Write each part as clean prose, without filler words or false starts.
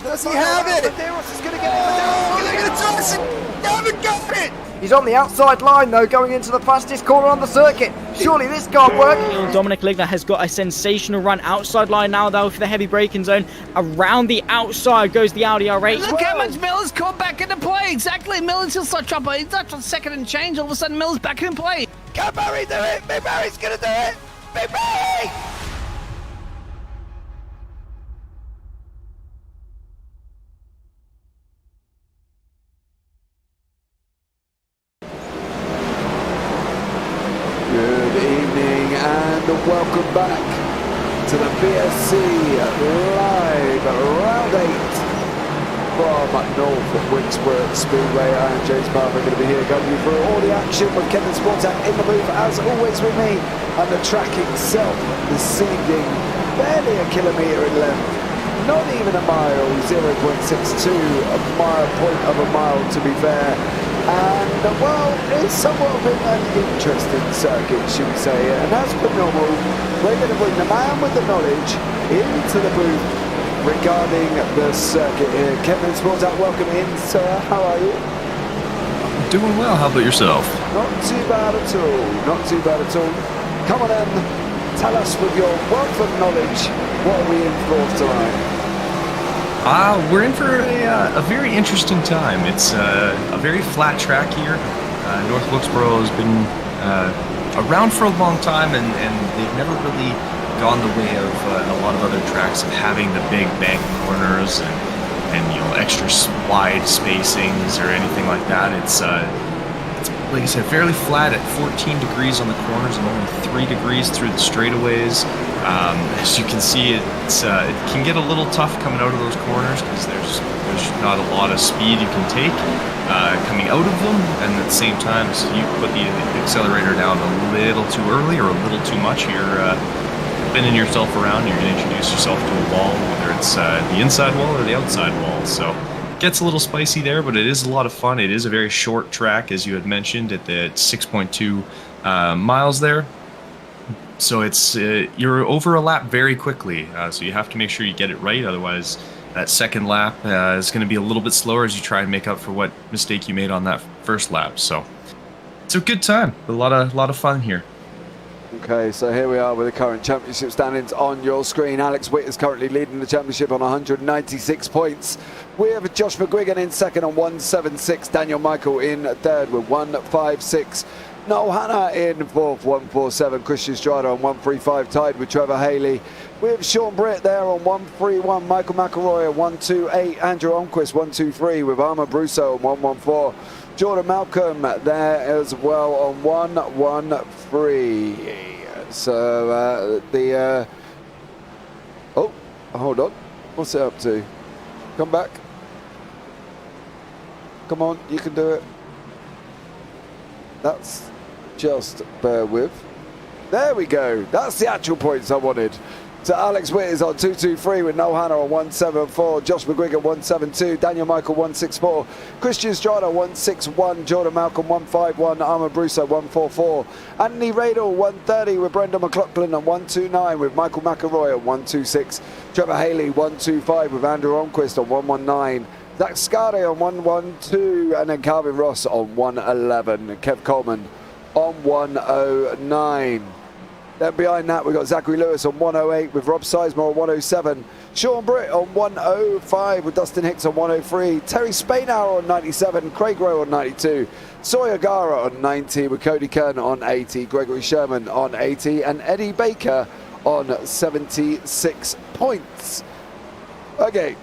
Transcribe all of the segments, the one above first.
Does he have it? Medeiros is going to get it. Medeiros is going to toss it. Haven't got it. He's on the outside line though, going into the fastest corner on the circuit. Surely this can't work. Dominic Ligner has got a sensational run. Outside line now though for the heavy braking zone. Around the outside goes the Audi R8. Look how much Miller's caught back into play. Exactly, Miller's still start trouble. He's not on second and change. All of a sudden Miller's back in play. Can Barry do it? Big Barry's gonna do it. Big Barry! Good evening and welcome back to the BSC Live Round 8 from North Wilkesboro Speedway. I am James Parfitt, going to be here going you through all the action with Kenton Sportak in the booth as always with me, and the track itself this evening barely a kilometre in length, not even a mile, 0.62 point of a mile to be fair. And well, it's somewhat of an interesting circuit, should we say, and as per normal, we're going to bring the man with the knowledge into the booth regarding the circuit here. Kenton Sportak, welcome in, sir. How are you? Doing well. How about yourself? Not too bad at all. Not too bad at all. Come on then, tell us with your wealth of knowledge, what are we in for tonight? We're in for a very interesting time. It's a very flat track here. North Wilkesboro has been around for a long time, and they've never really gone the way of a lot of other tracks of having the big bank corners and extra wide spacings or anything like that. It's like I said, fairly flat at 14 degrees on the corners and only 3 degrees through the straightaways. As you can see, it can get a little tough coming out of those corners because there's not a lot of speed you can take coming out of them, and at the same time, so you put the accelerator down a little too early or a little too much, you're spinning yourself around. You're going to introduce yourself to a wall, whether it's the inside wall or the outside wall. So gets a little spicy there, but it is a lot of fun. It is a very short track, as you had mentioned, at the 6.2 miles there. So it's you're over a lap very quickly. So you have to make sure you get it right. Otherwise, that second lap is going to be a little bit slower as you try and make up for what mistake you made on that first lap. So it's a good time. A lot of fun here. Okay, so here we are with the current championship standings on your screen. Alex Witt is currently leading the championship on 196 points. We have Josh McGuigan in second on 176. Daniel Michael in third with 156. Noel Hanna in fourth, 147. Christian Strider on 135, tied with Trevor Haley. We have Sean Britt there on 131. Michael McElroy on 128. Andrew Onquist 123 with Armour Brusso on 114. Jordan Malcolm there as well on 113. So oh, hold on. What's it up to? Come back. Come on, you can do it. That's just bear with. There we go. That's the actual points I wanted. So Alex Witt is on 223 with Noel Hanna on 174, Josh McGuigan 172, Daniel Michael 164, Christian Strider 161, Jordan Malcolm 151, Armour Brusso 144, Anthony Radel 130 with Brendan McLaughlin on 129 with Michael McElroy on 126, Trevor Haley 125 with Andrew Onquist on 119, Zach Scardey on 112, and then Calvin Ross on 111, and Kev Coleman on 109. Then behind that, we've got Zachary Lewis on 108 with Rob Sizemore on 107. Sean Britt on 105 with Dustin Hicks on 103. Terry Spainhour on 97. Craig Rowe on 92. Sawyer Gara on 90 with Cody Kern on 80. Gregory Sherman on 80. And Eddie Baker on 76 points. Okay.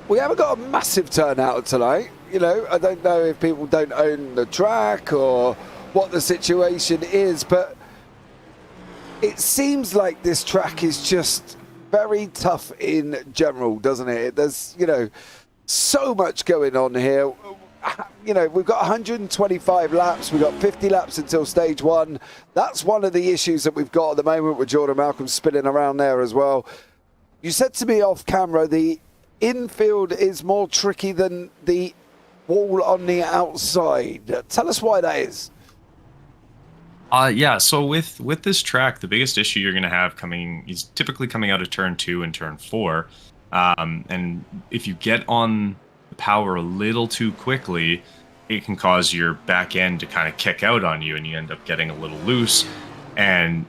We haven't got a massive turnout tonight. You know, I don't know if people don't own the track or what the situation is, but it seems like this track is just very tough in general, doesn't it? There's, you know, so much going on here. You know, we've got 125 laps. We've got 50 laps until stage one. That's one of the issues that we've got at the moment with Jordan Malcolm spinning around there as well. You said to me off camera, the infield is more tricky than the wall on the outside. Tell us why that is. Yeah, so with this track, the biggest issue you're going to have is typically coming out of turn 2 and turn 4. And if you get on the power a little too quickly, it can cause your back end to kind of kick out on you, and you end up getting a little loose. And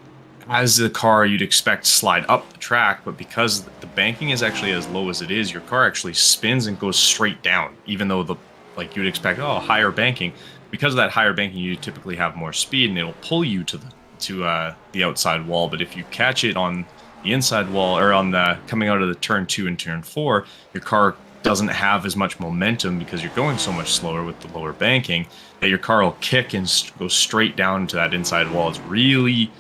as the car, you'd expect to slide up the track, but because the banking is actually as low as it is, your car actually spins and goes straight down, even though you'd expect, higher banking. Because of that higher banking, you typically have more speed, and it'll pull you to the outside wall. But if you catch it on the inside wall, or on the coming out of the turn 2 and turn 4, your car doesn't have as much momentum because you're going so much slower with the lower banking, that your car will kick and go straight down to that inside wall. It's really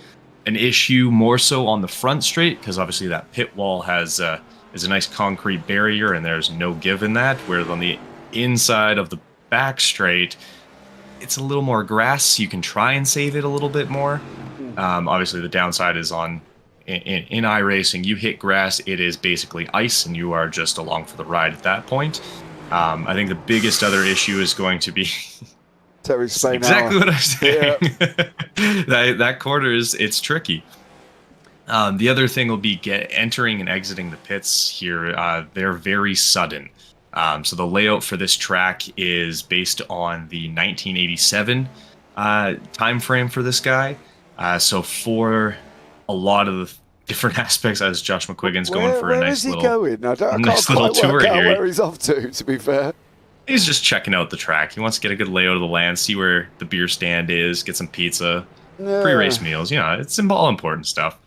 an issue more so on the front straight, because obviously that pit wall is a nice concrete barrier and there's no give in that, whereas on the inside of the back straight, it's a little more grass. You can try and save it a little bit more. Obviously the downside is in iRacing, you hit grass, it is basically ice, and you are just along for the ride at that point. I think the biggest other issue is going to be exactly what I'm saying. Yeah. that corner it's tricky. The other thing will be entering and exiting the pits here. They're very sudden. So the layout for this track is based on the 1987 time frame for this guy. So for a lot of the different aspects, as Josh McQuiggan's going for a nice little tour here. Where he's off to be fair. He's just checking out the track. He wants to get a good layout of the land, see where the beer stand is, get some pizza, pre-race meals. It's all important stuff.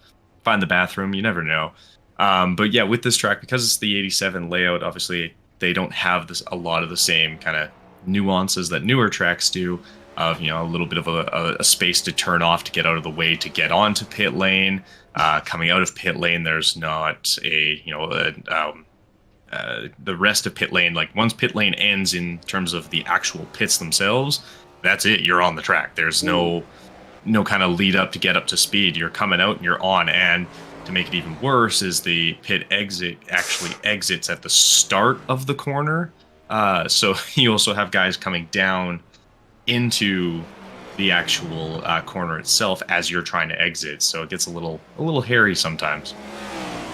Find the bathroom, you never know. But yeah, with this track, because it's the 87 layout, obviously they don't have a lot of the same kind of nuances that newer tracks do, of a little bit of a space to turn off to get out of the way to get onto pit lane. Coming out of pit lane, there's not the rest of pit lane. Like once pit lane ends in terms of the actual pits themselves, that's it. You're on the track. There's no kind of lead up to get up to speed. You're coming out and you're on. And to make it even worse is the pit exit actually exits at the start of the corner. So you also have guys coming down into the actual corner itself as you're trying to exit, so it gets a little hairy sometimes.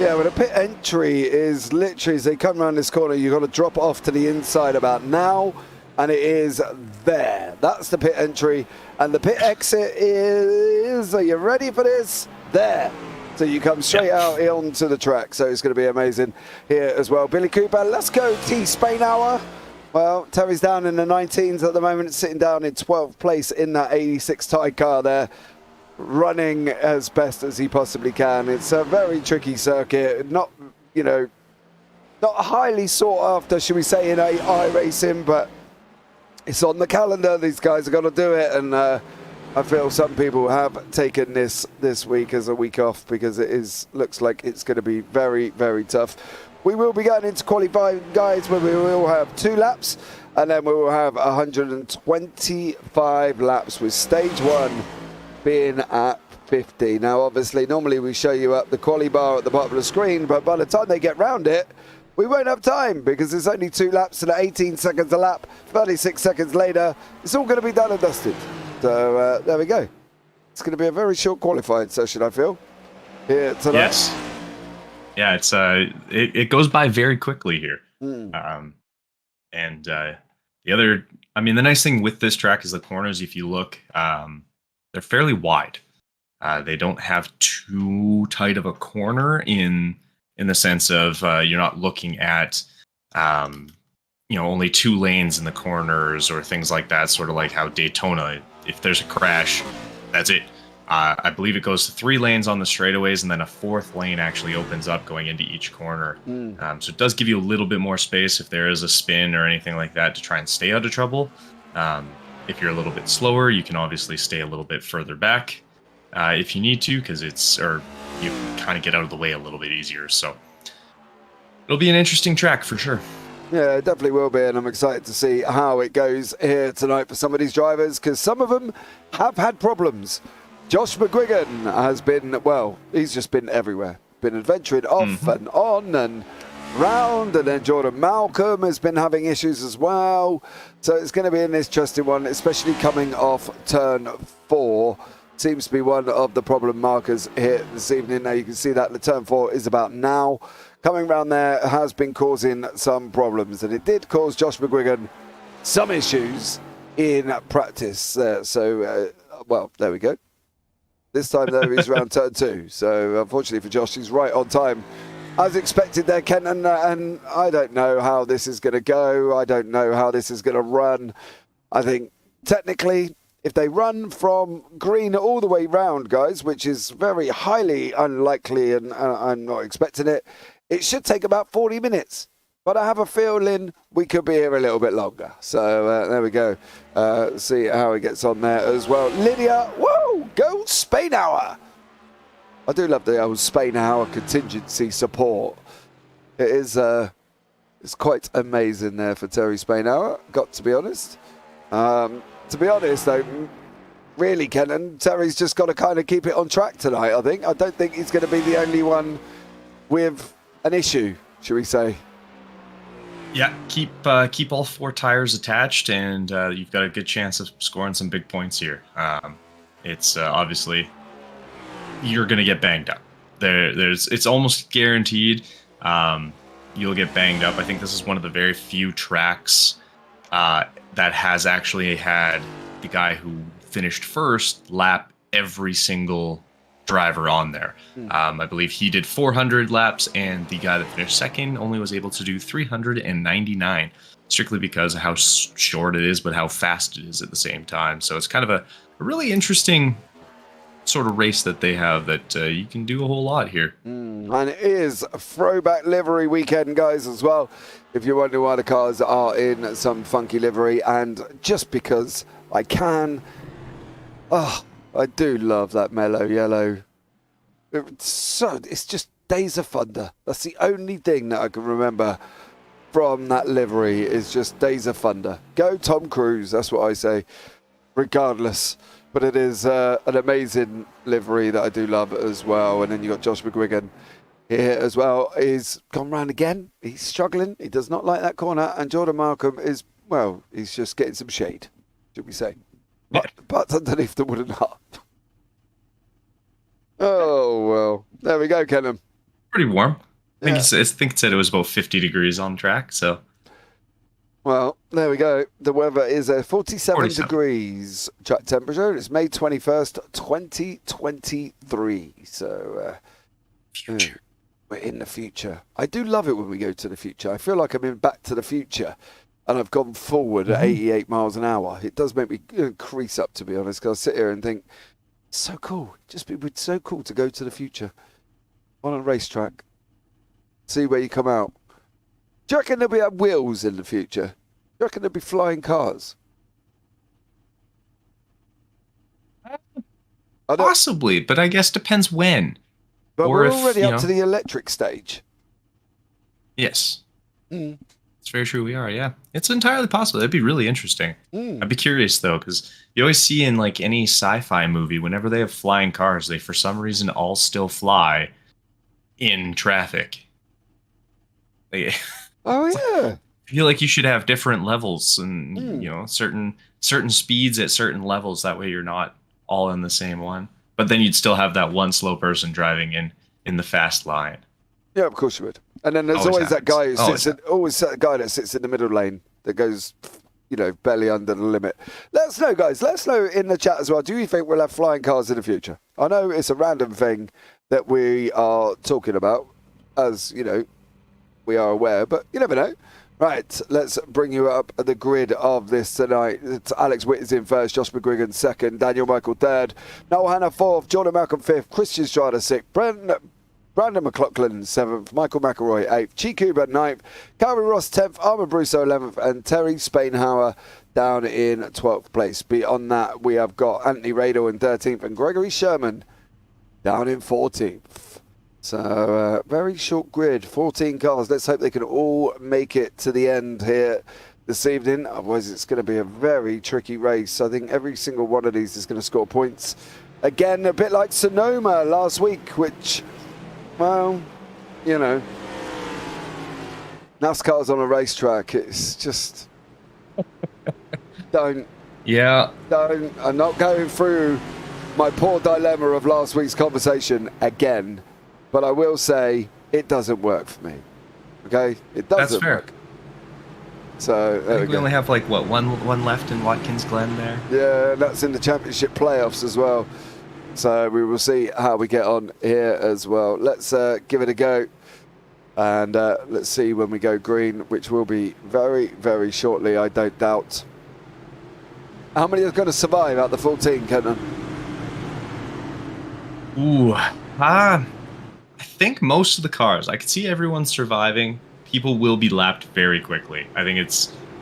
Yeah, but a pit entry is literally, as they come around this corner, you've got to drop off to the inside about now, and it is there. That's the pit entry, and the pit exit is, are you ready for this? There. So you come straight out onto the track, so it's going to be amazing here as well. Billy Cooper, let's go T-Spain Hour. Well, Terry's down in the 19s at the moment, sitting down in 12th place in that 86 Thai car there, running as best as he possibly can. It's a very tricky circuit, not highly sought after, should we say, in iRacing, but it's on the calendar. These guys are going to do it, and I feel some people have taken this week as a week off because looks like it's going to be very, very tough. We will be going into qualifying, guys, where we will have 2 laps, and then we will have 125 laps, with stage 1 being at 50. Now, obviously, normally we show you up the quali bar at the bottom of the screen, but by the time they get round it, we won't have time because there's only 2 laps and at 18 seconds a lap, 36 seconds later, it's all going to be done and dusted. So there we go. It's going to be a very short qualifying session, I feel, here tonight. Yes. Yeah, it's it goes by very quickly here. And the nice thing with this track is the corners, if you look, they're fairly wide. They don't have too tight of a corner in the sense of you're not looking at only 2 lanes in the corners or things like that, sort of like how Daytona, if there's a crash, that's it. I believe it goes to 3 lanes on the straightaways, and then a 4th lane actually opens up going into each corner. So it does give you a little bit more space if there is a spin or anything like that to try and stay out of trouble. If you're a little bit slower, you can obviously stay a little bit further back if you need to, because you can kind of get out of the way a little bit easier. So it'll be an interesting track for sure. Yeah, it definitely will be, and I'm excited to see how it goes here tonight for some of these drivers, because some of them have had problems. Josh McQuiggan has been, he's just been everywhere. Been adventuring off and on and round, and then Jordan Malcolm has been having issues as well. So it's going to be an interesting one, especially coming off turn 4. Seems to be one of the problem markers here this evening. Now you can see that the turn 4 is about now. Coming round there has been causing some problems, and it did cause Josh McQuiggan some issues in practice. Well, there we go. This time, though, he's around turn 2. So, unfortunately for Josh, he's right on time. As expected there, Kenton, and I don't know how this is going to go. I don't know how this is going to run. I think, technically, if they run from green all the way round, guys, which is very highly unlikely, and I'm not expecting it, it should take about 40 minutes. But I have a feeling we could be here a little bit longer. So there we go. See how he gets on there as well. Lydia, whoa, go Spainhour. I do love the old Spainhour contingency support. It is it's quite amazing there for Terry Spainhour, got to be honest. To be honest, though, really, Kenton, Terry's just got to kind of keep it on track tonight, I think. I don't think he's going to be the only one with an issue, should we say. Yeah, keep all 4 tires attached, and you've got a good chance of scoring some big points here. It's obviously you're going to get banged up. It's almost guaranteed you'll get banged up. I think this is one of the very few tracks that has actually had the guy who finished first lap every single driver on there. I believe he did 400 laps, and the guy that finished second only was able to do 399, strictly because of how short it is, but how fast it is at the same time. So it's kind of a really interesting sort of race that they have that you can do a whole lot here. And it is a throwback livery weekend, guys, as well. If you're wondering why the cars are in some funky livery, and just because I can, I do love that mellow yellow. It's just Days of Thunder. That's the only thing that I can remember from that livery is just Days of Thunder. Go Tom Cruise, that's what I say, regardless. But it is an amazing livery that I do love as well. And then you got Josh McGuigan here as well. He's gone round again. He's struggling. He does not like that corner. And Jordan Malcolm is, well, he's just getting some shade, should we say. But underneath the wooden hut. Oh, well. There we go, Kenton. Pretty warm. I think it said it was about 50 degrees on track, so. Well, there we go. The weather is 47 degrees track temperature. It's May 21st, 2023. So, future. We're in the future. I do love it when we go to the future. I feel like I'm in Back to the Future. And I've gone forward at 88 miles an hour. It does make me crease up, to be honest, because I sit here and think, it's so cool. It's so cool to go to the future on a racetrack. See where you come out. Do you reckon there'll be wheels in the future? Do you reckon there'll be flying cars? Possibly, but I guess depends when. But we're already up to the electric stage. Yes. It's very true. We are, yeah. It's entirely possible. That'd be really interesting. I'd be curious, though, because you always see in like any sci-fi movie, whenever they have flying cars, they for some reason all still fly in traffic. Oh, yeah. I feel like you should have different levels and, certain speeds at certain levels. That way you're not all in the same one. But then you'd still have that one slow person driving in the fast line. Yeah, of course you would. And then there's always that guy who sits that guy that sits in the middle lane that goes, barely under the limit. Let us know, guys. Let us know in the chat as well. Do you think we'll have flying cars in the future? I know it's a random thing that we are talking about, as, we are aware, but you never know. Right, let's bring you up the grid of this tonight. It's Alex Witt is in first, Josh McGuigan second, Daniel Michael third, Noel Hannah fourth, Jordan Malcolm fifth, Christian Strada sixth, Brandon McLaughlin 7th, Michael McElroy 8th, Chi Cooper 9th, Calvin Ross 10th, Armin Brusso 11th, and Terry Spainhour down in 12th place. Beyond that, we have got Anthony Radel in 13th and Gregory Sherman down in 14th. So, very short grid, 14 cars. Let's hope they can all make it to the end here this evening. Otherwise, it's going to be a very tricky race. I think every single one of these is going to score points. Again, a bit like Sonoma last week, which... Well, NASCAR's on a racetrack. It's just don't. I'm not going through my poor dilemma of last week's conversation again, but I will say it doesn't work for me. Okay, it doesn't work. So there I think we only have like what one left in Watkins Glen there. Yeah, that's in the championship playoffs as well. So we will see how we get on here as well. Let's give it a go. And let's see when we go green, which will be very, very shortly, I don't doubt. How many are going to survive out the 14, Kenton? Ooh, I think most of the cars. I could see everyone surviving. People will be lapped very quickly. I think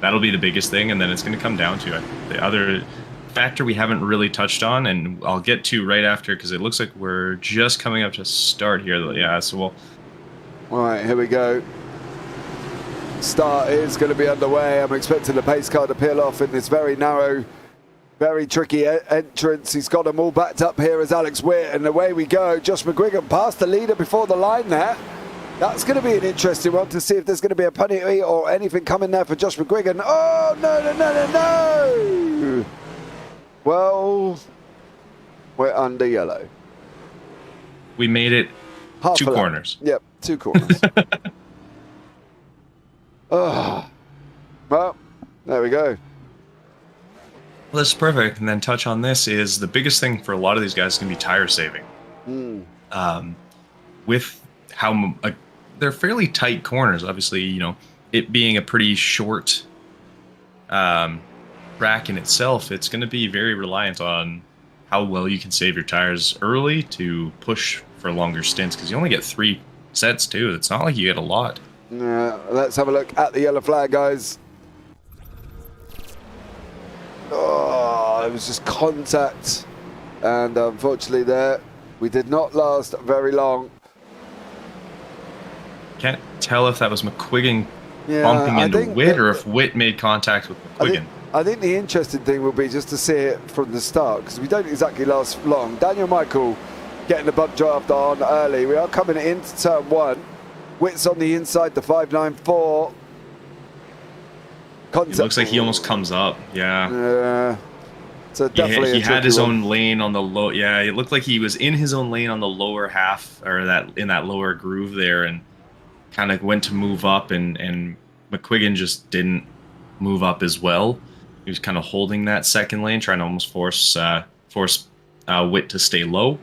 that'll be the biggest thing, and then it's going to come down to the other factor we haven't really touched on, and I'll get to right after because it looks like we're just coming up to start here. Yeah, so we'll. All right, here we go. Start is going to be underway. I'm expecting the pace car to peel off in this very narrow, very tricky entrance. He's got them all backed up here as Alex Witt, and away we go. Josh McGuigan past the leader before the line there. That's going to be an interesting one to see if there's going to be a penalty or anything coming there for Josh McGuigan. Oh, no. Well, we're under yellow. We made it Half two corners. Yep, 2 corners. Oh, well, there we go. Well, that's perfect. And then touch on this is the biggest thing for a lot of these guys is going to be tire saving. With how they're fairly tight corners, obviously, you know, it being a pretty short track in itself, it's going to be very reliant on how well you can save your tires early to push for longer stints, because you only get 3 sets too. It's not like you get a lot. Let's have a look at the yellow flag, guys. Oh, it was just contact, and unfortunately there we did not last very long. Can't tell if that was McQuiggan bumping into Witt or if Witt made contact with McQuiggan. I think the interesting thing will be just to see it from the start, because we don't exactly last long. Daniel Michael getting the bump draft on early. We are coming into turn 1. Witt's on the inside, the 594. It looks like he almost comes up. Yeah. So definitely he had his own lane on the low. Yeah, it looked like he was in his own lane on the lower half, or in that lower groove there, and kind of went to move up, and McQuiggan just didn't move up as well. He was kind of holding that second lane, trying to almost force Witt to stay low.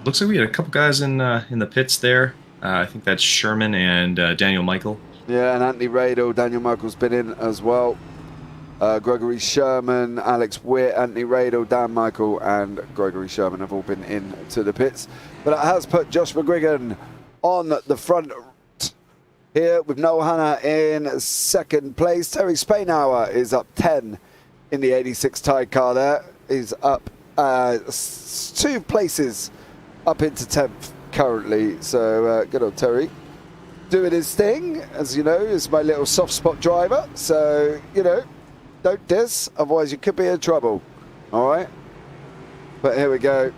Looks like we had a couple guys in the pits there. I think that's Sherman and Daniel Michael. Yeah, and Anthony Radel. Daniel Michael's been in as well. Gregory Sherman, Alex Witt, Anthony Radel, Dan Michael, and Gregory Sherman have all been in to the pits. But it has put Josh McGuigan on the front here with Noel Hanna in second place. Terry Spainhour is up 10 in the 86 Tide car there. He's up 2 places up into 10th currently. So good old Terry doing his thing, as you know, is my little soft spot driver. So, you know, don't diss, otherwise you could be in trouble. All right? But here we go.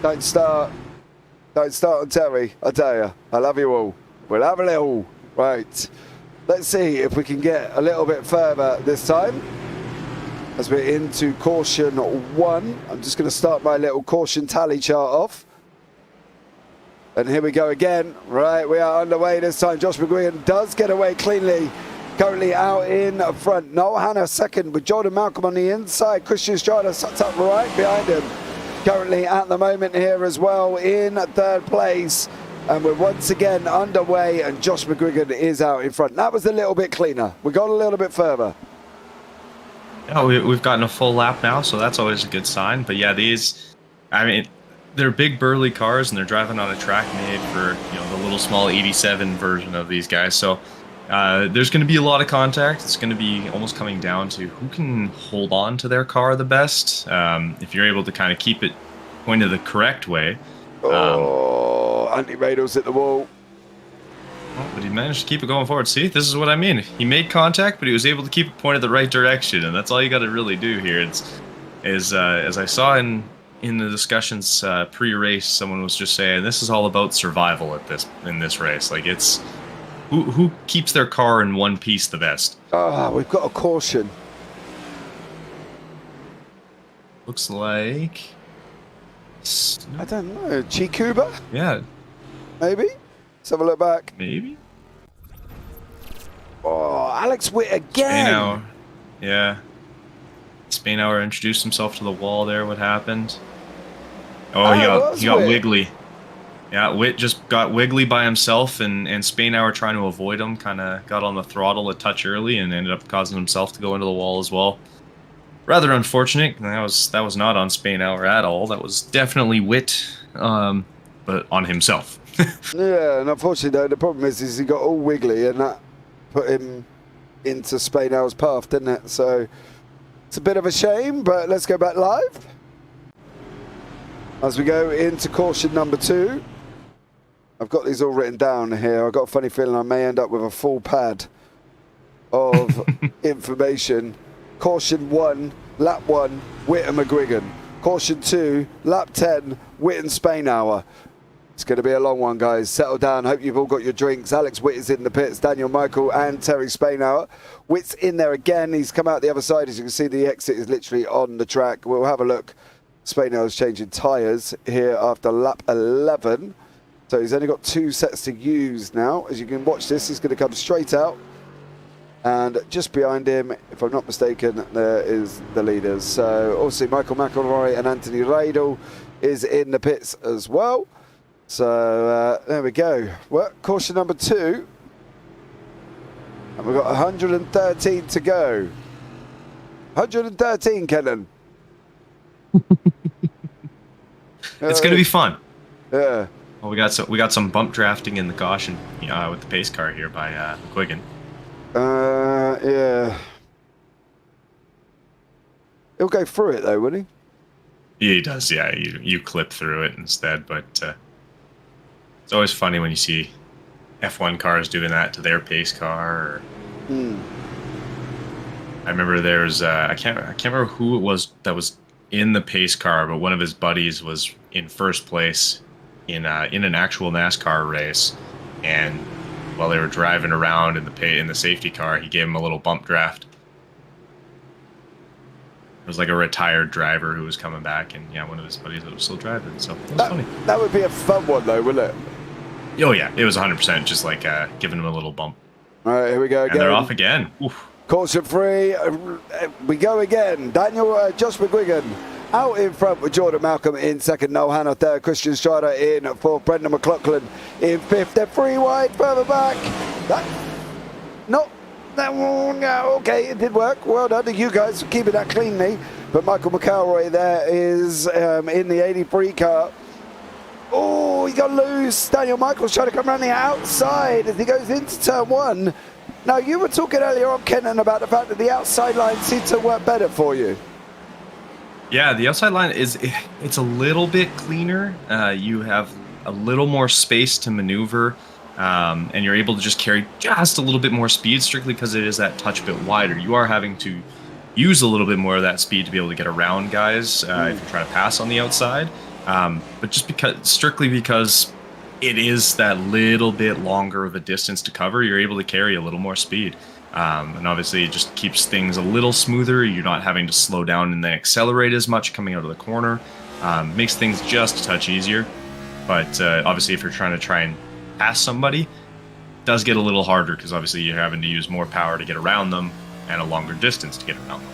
Don't start on Terry, I tell you. I love you all. We'll have a little. Right. Let's see if we can get a little bit further this time as we're into caution 1. I'm just going to start my little caution tally chart off. And here we go again. Right, we are underway this time. Josh McGuigan does get away cleanly. Currently out in front. Noel Hanna second with Jordan Malcolm on the inside. Christian Estrada sat up right behind him. Currently at the moment here as well in 3rd place. And we're once again underway, and Josh McGuigan is out in front. That was a little bit cleaner. We got a little bit further. Yeah, we've gotten a full lap now, so that's always a good sign. But yeah, they're big burly cars, and they're driving on a track made for, you know, the little small 87 version of these guys. So there's going to be a lot of contact. It's going to be almost coming down to who can hold on to their car the best. If you're able to kind of keep it pointed the correct way. Anthony Radel's hit the wall. But he managed to keep it going forward. See, this is what I mean. He made contact, but he was able to keep it pointed the right direction, and that's all you got to really do here. As I saw in the discussions pre-race, someone was just saying this is all about survival in this race. Like, it's who keeps their car in one piece the best. We've got a caution. Looks like I don't know. Chikuba? Yeah. Maybe? Let's have a look back. Maybe. Oh, Alex Witt again. Spainhour. Yeah. Spainhour introduced himself to the wall there. What happened? Oh, he got wiggly. Yeah, Witt just got wiggly by himself, and Spainhour, trying to avoid him, kind of got on the throttle a touch early and ended up causing himself to go into the wall as well. Rather unfortunate. That was not on Spainhour at all. That was definitely Witt, but on himself. Yeah, and unfortunately, though, the problem is he got all wiggly, and that put him into Spainhour's path, didn't it? So it's a bit of a shame, but let's go back live. As we go into caution number 2. I've got these all written down here. I've got a funny feeling I may end up with a full pad of information. Caution 1, lap 1, Witt and McGuigan. Caution 2, lap 10, Witt and Spainhour. It's going to be a long one, guys. Settle down. Hope you've all got your drinks. Alex Witt is in the pits. Daniel Michael and Terry Spainhour. Witt's in there again. He's come out the other side. As you can see, the exit is literally on the track. We'll have a look. Spainhour's changing tyres here after lap 11. So he's only got 2 sets to use now. As you can watch this, he's going to come straight out. And just behind him, if I'm not mistaken, there is the leaders. So also Michael McElroy and Anthony Riedel is in the pits as well. So there we go. Well, caution number 2. And we've got 113 to go. 113, Kenton. It's going to be fun. Yeah. Well, we got some bump drafting in the caution with the pace car here by McGuigan. Yeah. He'll go through it though, wouldn't he? Yeah, he does. Yeah, you clip through it instead. But it's always funny when you see F1 cars doing that to their pace car. I remember there was I can't remember who it was that was in the pace car, but one of his buddies was in first place in an actual NASCAR race, and while they were driving around in the safety car, he gave him a little bump draft. It was like a retired driver who was coming back, and one of his buddies that was still driving. So it was funny. That would be a fun one, though, wouldn't it? Oh yeah, it was 100% just like giving him a little bump. All right, here we go again. And they're off again. Oof. Caution 3, we go again. Josh McGuigan out in front with Jordan Malcolm in second, Noel Hannah third, Christian Strada in fourth, Brendan McLaughlin in fifth. They're 3 wide further back. Okay, it did work. Well done to you guys for keeping that cleanly. But Michael McElroy there is in the 83 car. Oh, he got loose. Daniel Michael's trying to come around the outside as he goes into turn 1. Now, you were talking earlier on, Kenton, about the fact that the outside line seemed to work better for you. Yeah, the outside line it's a little bit cleaner. You have a little more space to maneuver, and you're able to just carry just a little bit more speed, strictly because it is that touch bit wider. You are having to use a little bit more of that speed to be able to get around guys if you're trying to pass on the outside. But just strictly because it is that little bit longer of a distance to cover, you're able to carry a little more speed. And obviously it just keeps things a little smoother. You're not having to slow down and then accelerate as much coming out of the corner. Makes things just a touch easier. But obviously if you're trying and pass somebody, it does get a little harder because obviously you're having to use more power to get around them and a longer distance to get around them.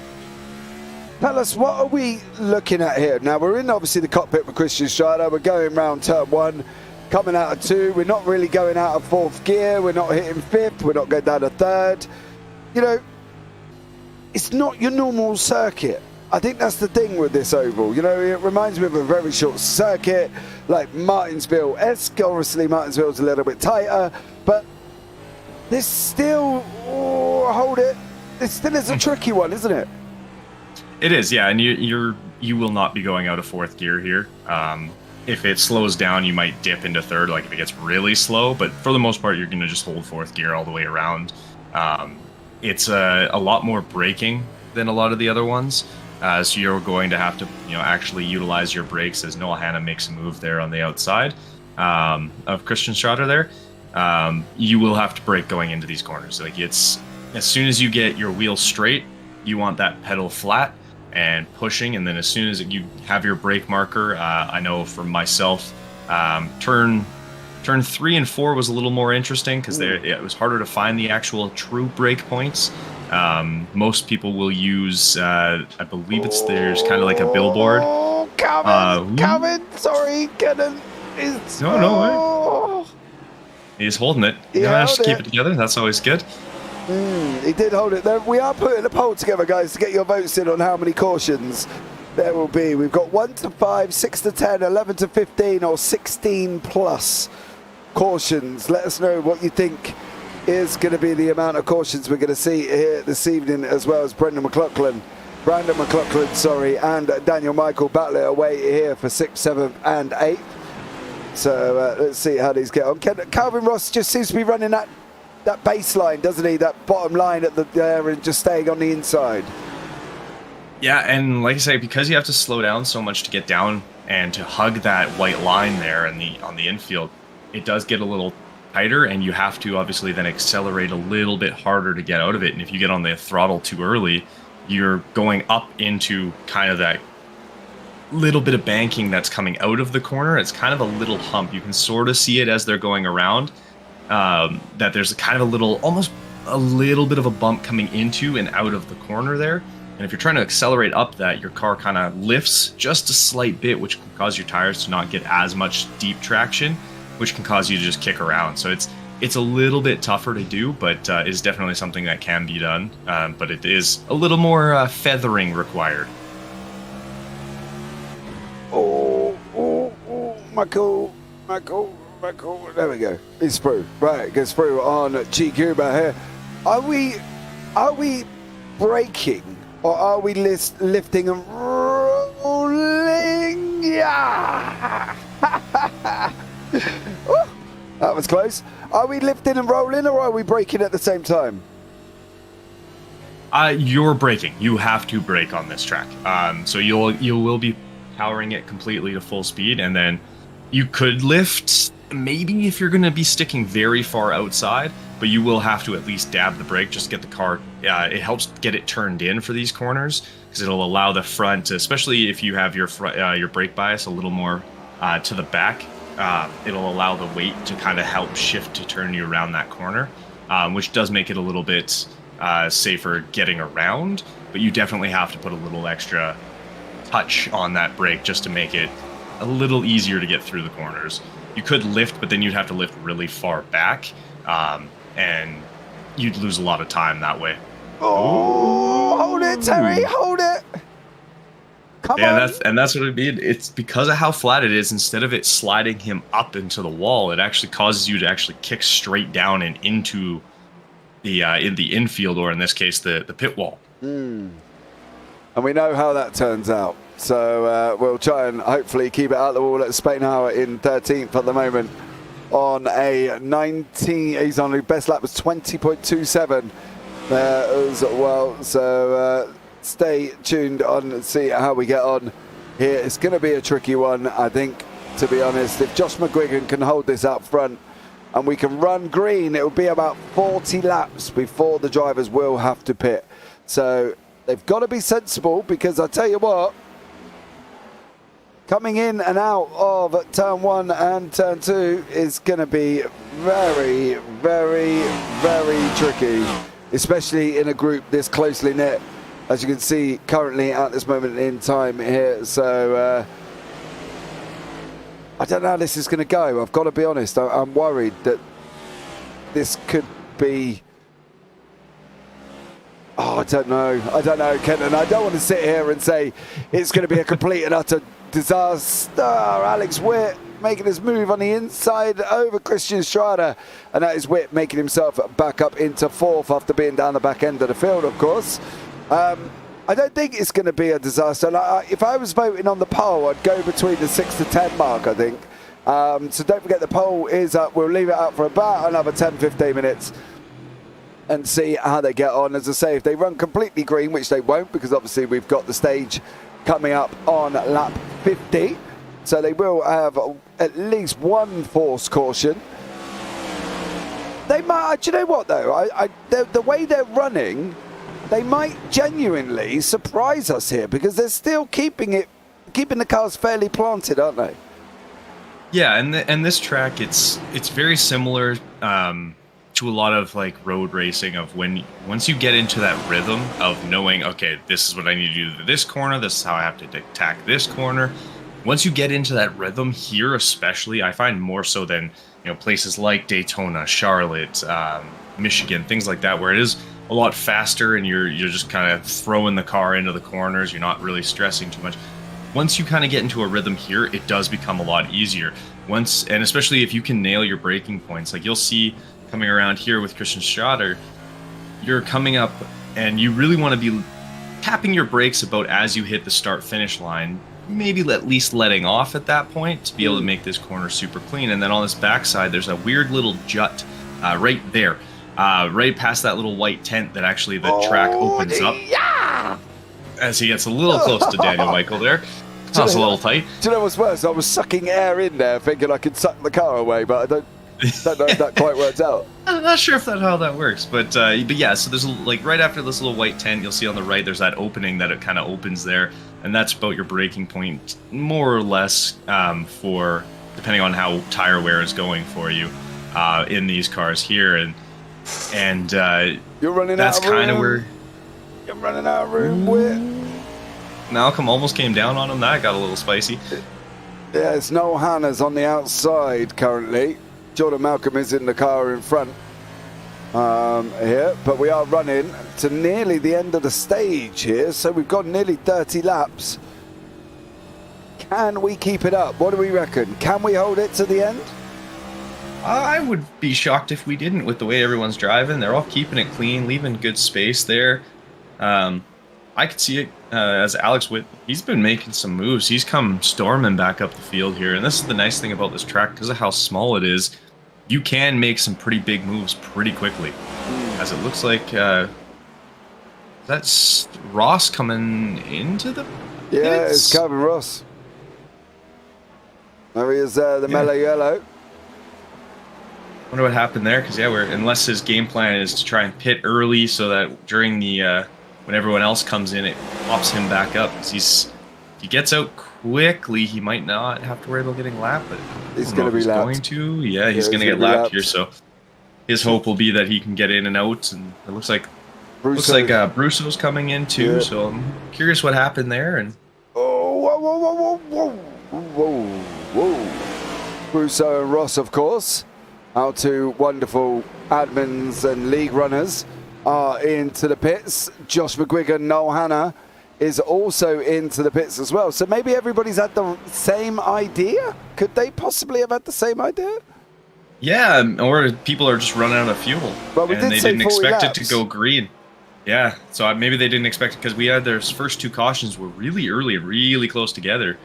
Tell us, what are we looking at here? Now, we're in obviously the cockpit with Christian Strada. We're going round turn 1, coming out of 2. We're not really going out of 4th gear. We're not hitting 5th. We're not going down to 3rd. It's not your normal circuit. I think that's the thing with this oval. It reminds me of a very short circuit, like Martinsville-esque. Obviously, Martinsville's a little bit tighter, but this still, hold it. This still is a tricky one, isn't it? It is, yeah, and you will not be going out of 4th gear here. If it slows down, you might dip into 3rd, like if it gets really slow, but for the most part, you're going to just hold 4th gear all the way around. It's a lot more braking than a lot of the other ones, so you're going to have to actually utilize your brakes as Noel Hannah makes a move there on the outside of Christian Strada there. You will have to brake going into these corners. Like it's as soon as you get your wheel straight, you want that pedal flat and pushing, and then as soon as you have your brake marker, I know for myself, turn Turn 3 and 4 was a little more interesting because it was harder to find the actual true break points. Most people will use, I believe there's kind of like a billboard. Oh, Calvin, sorry, Kenton. No. He's holding it. He managed to keep it together. That's always good. He did hold it. We are putting a poll together, guys, to get your votes in on how many cautions there will be. We've got 1 to 5, 6 to 10, 11 to 15, or 16 plus cautions. Let us know what you think is going to be the amount of cautions we're going to see here this evening, as well as Brandon McLaughlin, and Daniel Michael battle it away here for 6th, 7th, and 8th. So let's see how these get on. Calvin Ross just seems to be running that baseline, doesn't he? That bottom line at there and just staying on the inside. Yeah, and like I say, because you have to slow down so much to get down and to hug that white line there on the infield, it does get a little tighter, and you have to obviously then accelerate a little bit harder to get out of it. And if you get on the throttle too early, you're going up into kind of that little bit of banking that's coming out of the corner. It's kind of a little hump. You can sort of see it as they're going around, that there's kind of almost a little bit of a bump coming into and out of the corner there. And if you're trying to accelerate up that, your car kind of lifts just a slight bit, which can cause your tires to not get as much deep traction, which can cause you to just kick around. So it's a little bit tougher to do, but is definitely something that can be done. But it is a little more feathering required. Michael. There we go. It's through. Right, it goes through on G Cuba here. Are we braking, or are we lifting and rolling? Yeah. That was close. Are we lifting and rolling, or are we braking at the same time? You're braking. You have to brake on this track. So you will be powering it completely to full speed, and then you could lift maybe if you're going to be sticking very far outside, but you will have to at least dab the brake just to get the car. It helps get it turned in for these corners, because it'll allow the front, especially if you have your brake bias a little more to the back. It'll allow the weight to kind of help shift to turn you around that corner, which does make it a little bit safer getting around, but you definitely have to put a little extra touch on that brake just to make it a little easier to get through the corners. You could lift, but then you'd have to lift really far back, and you'd lose a lot of time that way. Oh, hold it, Terry, hold it. Come on. That's what it means. It's because of how flat it is. Instead of it sliding him up into the wall, it actually causes you to actually kick straight down and into the in the infield, or in this case, the pit wall. And we know how that turns out. So we'll try and hopefully keep it out the wall at Spainhour in 13th at the moment on a 19. He's on the best lap was 20.27 there as well. So stay tuned on and see how we get on here. It's going to be a tricky one, I think, to be honest. If Josh McGuigan can hold this up front and we can run green, it will be about 40 laps before the drivers will have to pit. So they've got to be sensible, because I tell you what, coming in and out of turn 1 and turn 2 is going to be very, very, very tricky, especially in a group this closely knit, as you can see currently at this moment in time here. So I don't know how this is going to go. I've got to be honest. I'm worried that this could be... Oh, I don't know, Kenton. I don't want to sit here and say it's going to be a complete and utter disaster. Alex Witt making his move on the inside over Christian Strada, and that is Witt making himself back up into 4th after being down the back end of the field, of course. I don't think it's going to be a disaster. If I was voting on the poll, I'd go between the 6 to 10 mark, I think. So don't forget, the poll is up. We'll leave it up for about another 10-15 minutes and see how they get on. As I say, if they run completely green, which they won't, because obviously we've got the stage coming up on lap 50, so they will have at least one forced caution. They might, do you know what though, the way they're running, they might genuinely surprise us here, because they're still keeping the cars fairly planted, aren't they? Yeah, and this track, it's very similar to a lot of like road racing of once you get into that rhythm of knowing, okay, this is what I need to do to this corner, this is how I have to attack this corner. Once you get into that rhythm here, especially, I find more so than places like Daytona, Charlotte, Michigan, things like that, where it is a lot faster and you're just kind of throwing the car into the corners. You're not really stressing too much. Once you kind of get into a rhythm here, it does become a lot easier. And especially if you can nail your braking points, like you'll see coming around here with Christian Schroeder, you're coming up and you really want to be tapping your brakes about as you hit the start-finish line, maybe at least letting off at that point to be able to make this corner super clean. And then on this backside, there's a weird little jut right there, right past that little white tent that actually the track opens up. Yeah! As he gets a little close to Daniel Michael there. That was a little tight. Do you know what's worse? I was sucking air in there thinking I could suck the car away, but I don't know if that quite worked out. I'm not sure if that's how that works, but yeah, so there's like right after this little white tent, you'll see on the right there's that opening that it kind of opens there, and that's about your braking point, more or less, for depending on how tire wear is going for you in these cars here, and you're running that's out of room. kind of where You're running out of room. Whit. Malcolm almost came down on him. That got a little spicy. Yeah, it's Noel Hanna's on the outside currently. Jordan Malcolm is in the car in front here, but we are running to nearly the end of the stage here, so we've got nearly 30 laps. Can we keep it up? What do we reckon? Can we hold it to the end? I would be shocked if we didn't with the way everyone's driving. They're all keeping it clean, leaving good space there. I could see it as Alex Witt. He's been making some moves. He's come storming back up the field here. And this is the nice thing about this track, because of how small it is, you can make some pretty big moves pretty quickly. As it looks like that's Ross coming into the Yeah, pits? it's Calvin Ross. There he is there, the mellow yellow. Wonder what happened there, because unless his game plan is to try and pit early so that during the when everyone else comes in, it pops him back up. Because if he gets out quickly, he might not have to worry about getting lapped. But He's going to be lapped. He's going to get lapped here. So his hope will be that he can get in and out. And it looks like Brusso's coming in too. Yeah. So I'm curious what happened there. And whoa. Brusso and Ross, of course, our two wonderful admins and league runners, are into the pits. Josh McGuigan, Noel Hanna is also into the pits as well. So maybe everybody's had the same idea? Could they possibly have had the same idea? Yeah, or people are just running out of fuel. But we and they didn't expect laps. it to go green. Yeah, so maybe they didn't expect it because we had their first two cautions were really early and really close together.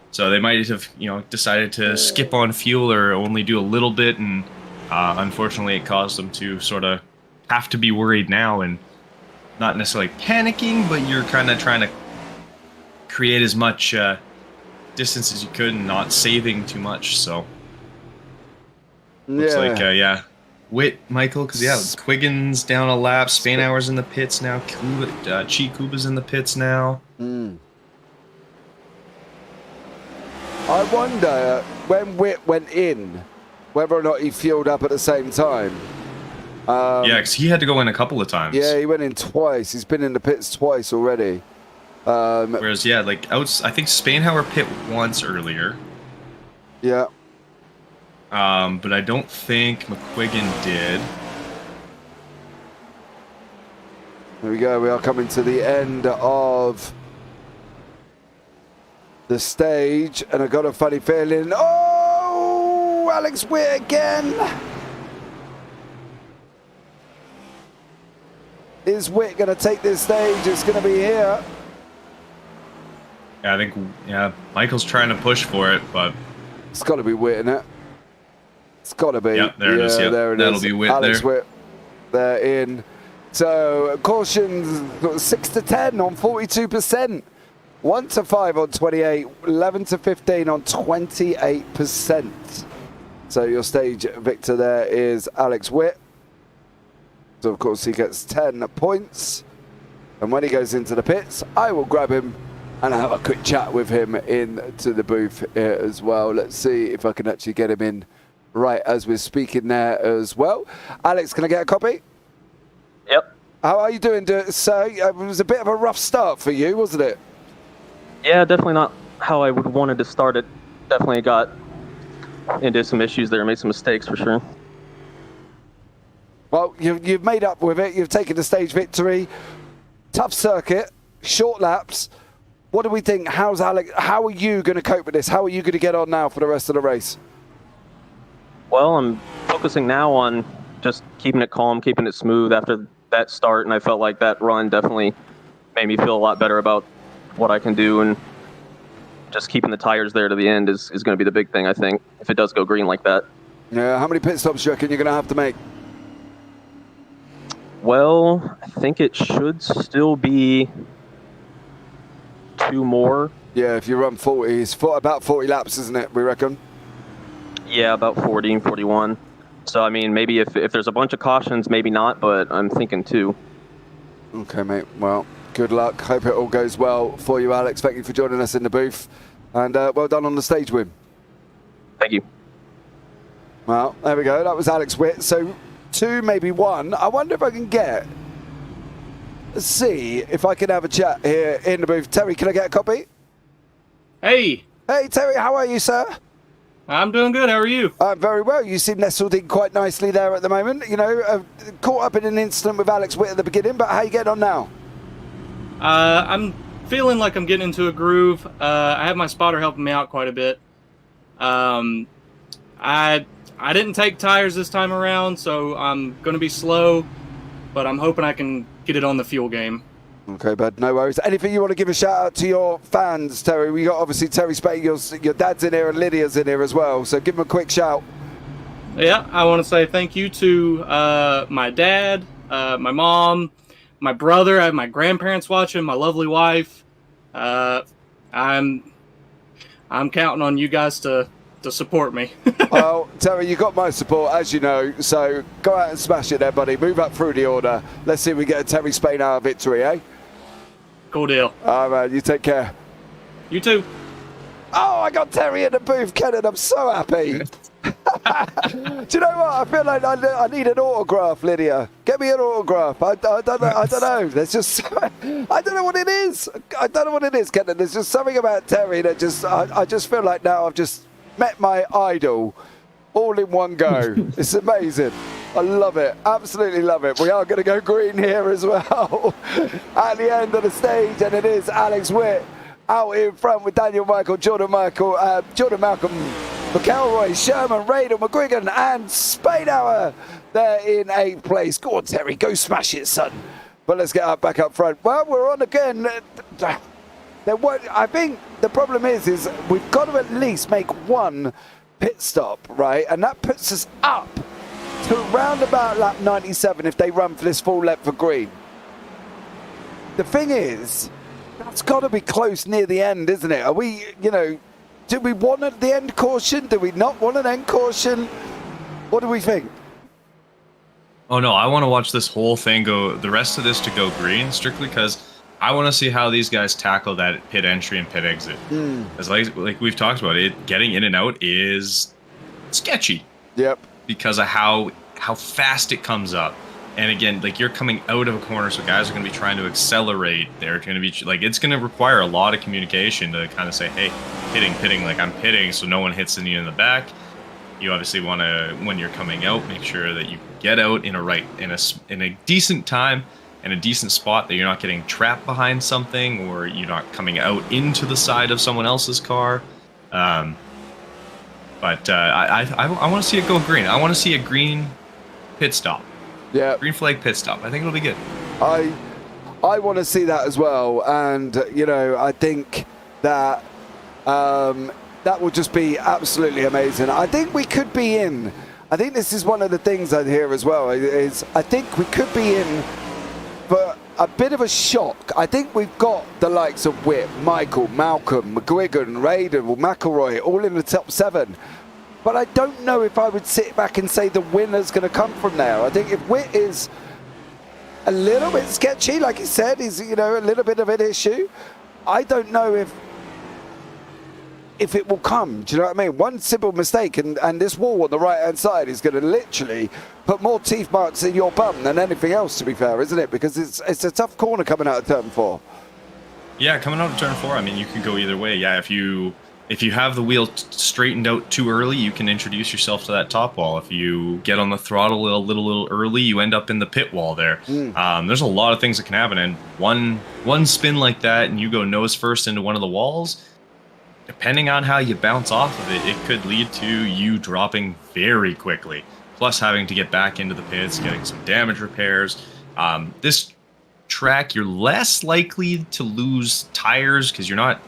So they might have, decided to skip on fuel or only do a little bit, and unfortunately it caused them to sort of have to be worried now and not necessarily panicking, but you're kind of trying to create as much distance as you could and not saving too much. So looks like Witt, Michael, because Quiggins down a lap, Spanauer's in the pits now, Chi Kuba's in the pits now. I wonder when Witt went in whether or not he fueled up at the same time. Yeah, because he had to go in a couple of times. Yeah, he went in twice. He's been in the pits twice already. Whereas, I think Spanauer pit once earlier. Yeah. But I don't think McQuiggan did. There we go. We are coming to the end of the stage, and I got a funny feeling. Oh, Alex Witt again. Is Witt going to take this stage? It's going to be here. Yeah, I think Michael's trying to push for it, but it's got to be Witt, isn't it? It's got to be. Yeah, there it is. Yeah, there it is. That'll be Witt Alex there. Witt, they're in. So cautions 6 to 10 on 42%, 1 to 5 on 28, 11 to 15 on 28%. So your stage victor there is Alex Witt. So of course he gets 10 points, and when he goes into the pits, I will grab him and have a quick chat with him into the booth here as well. Let's see if I can actually get him in right as we're speaking there as well. Alex, can I get a copy? Yep. How are you doing, sir? It was a bit of a rough start for you, wasn't it? Yeah, definitely not how I would wanted to start it. Definitely got into some issues there, made some mistakes for sure. Well, you've made up with it. You've taken the stage victory. Tough circuit, short laps. What do we think? How are you going to cope with this? How are you going to get on now for the rest of the race? Well, I'm focusing now on just keeping it calm, keeping it smooth after that start, and I felt like that run definitely made me feel a lot better about what I can do, and just keeping the tires there to the end is going to be the big thing, I think, if it does go green like that. Yeah, how many pit stops do you reckon you're going to have to make? Well, I think it should still be 2 more. Yeah, if you run 40, it's about 40 laps, isn't it, we reckon? Yeah, about 40, 41. So, I mean, maybe if there's a bunch of cautions, maybe not, but I'm thinking 2. Okay, mate. Well, good luck. Hope it all goes well for you, Alex. Thank you for joining us in the booth. And well done on the stage win. Thank you. Well, there we go. That was Alex Witt. So 2, maybe 1. I wonder if I can let's see if I can have a chat here in the booth. Terry, can I get a copy? Hey, Hey, Terry, how are you, sir? I'm doing good. How are you? I'm very well. You seem nestled in quite nicely there at the moment. You know, caught up in an incident with Alex Witt at the beginning, but how are you getting on now? I'm feeling like I'm getting into a groove. I have my spotter helping me out quite a bit. I didn't take tires this time around, so I'm going to be slow, but I'm hoping I can get it on the fuel game. Okay, bud, no worries. Anything you want to give a shout out to your fans, Terry? We got obviously Terry Spade, your dad's in here and Lydia's in here as well, so give them a quick shout. Yeah, I want to say thank you to my dad, my mom, my brother. I have my grandparents watching, my lovely wife. I'm counting on you guys to support me. Well, Terry, you got my support, as you know, so go out and smash it there, buddy. Move up through the order. Let's see if we get a Terry Spain hour victory, eh? Cool deal. All right, man, you take care. You too. Oh, I got Terry in the booth, Kenton. I'm so happy. Do you know what? I feel like I need an autograph, Lydia. Get me an autograph. I don't know. There's just I don't know what it is. I don't know what it is, Kenton. There's just something about Terry that just I just feel like now I've just met my idol all in one go. It's amazing. I love it. Absolutely love it. We are going to go green here as well at the end of the stage, and it is Alex Witt out in front with Daniel Michael, Jordan Malcolm, McElroy, Sherman, Radel, McGuigan, and Spadehour there in 8th place. Go on, Terry, go smash it, son. But let's get back up front. Well, we're on again. I think the problem is we've got to at least make 1 pit stop, right? And that puts us up to around about lap 97 if they run for this full length for green. The thing is, that's got to be close near the end, isn't it? Are we, do we want the end caution? Do we not want an end caution? What do we think? Oh no, I want to watch this whole thing the rest of this to go green, strictly because I want to see how these guys tackle that pit entry and pit exit. Because like we've talked about, it getting in and out is sketchy. Yep. Because of how fast it comes up. And again, like you're coming out of a corner, so guys are going to be trying to accelerate. They're going to be like, it's going to require a lot of communication to kind of say, hey, pitting, like I'm pitting, so no one hits you in the back. You obviously want to, when you're coming out, make sure that you get out in a decent time and a decent spot, that you're not getting trapped behind something, or you're not coming out into the side of someone else's car. But I want to see it go green. I want to see a green pit stop. Yeah. Green flag pit stop. I think it'll be good. I want to see that as well, and I think that that will just be absolutely amazing. I think we could be in. I think this is one of the things I hear as well. Is I think we could be in for a bit of a shock. I think we've got the likes of Witt, Michael, Malcolm, McGuigan, Radel, McElroy, all in the top 7. But I don't know if I would sit back and say the winner's going to come from there. I think if Witt is a little bit sketchy, like he said, he's a little bit of an issue. I don't know if it will come. Do you know what I mean? One simple mistake and this wall on the right-hand side is going to literally put more teeth marks in your bum than anything else, to be fair, isn't it? Because it's a tough corner coming out of turn 4. Yeah, coming out of turn 4, I mean, you can go either way. Yeah, if you have the wheel straightened out too early, you can introduce yourself to that top wall. If you get on the throttle a little early, you end up in the pit wall there. There's a lot of things that can happen, and one spin like that, and you go nose first into one of the walls, depending on how you bounce off of it, it could lead to you dropping very quickly. Plus having to get back into the pits, getting some damage repairs. This track, you're less likely to lose tires because you're not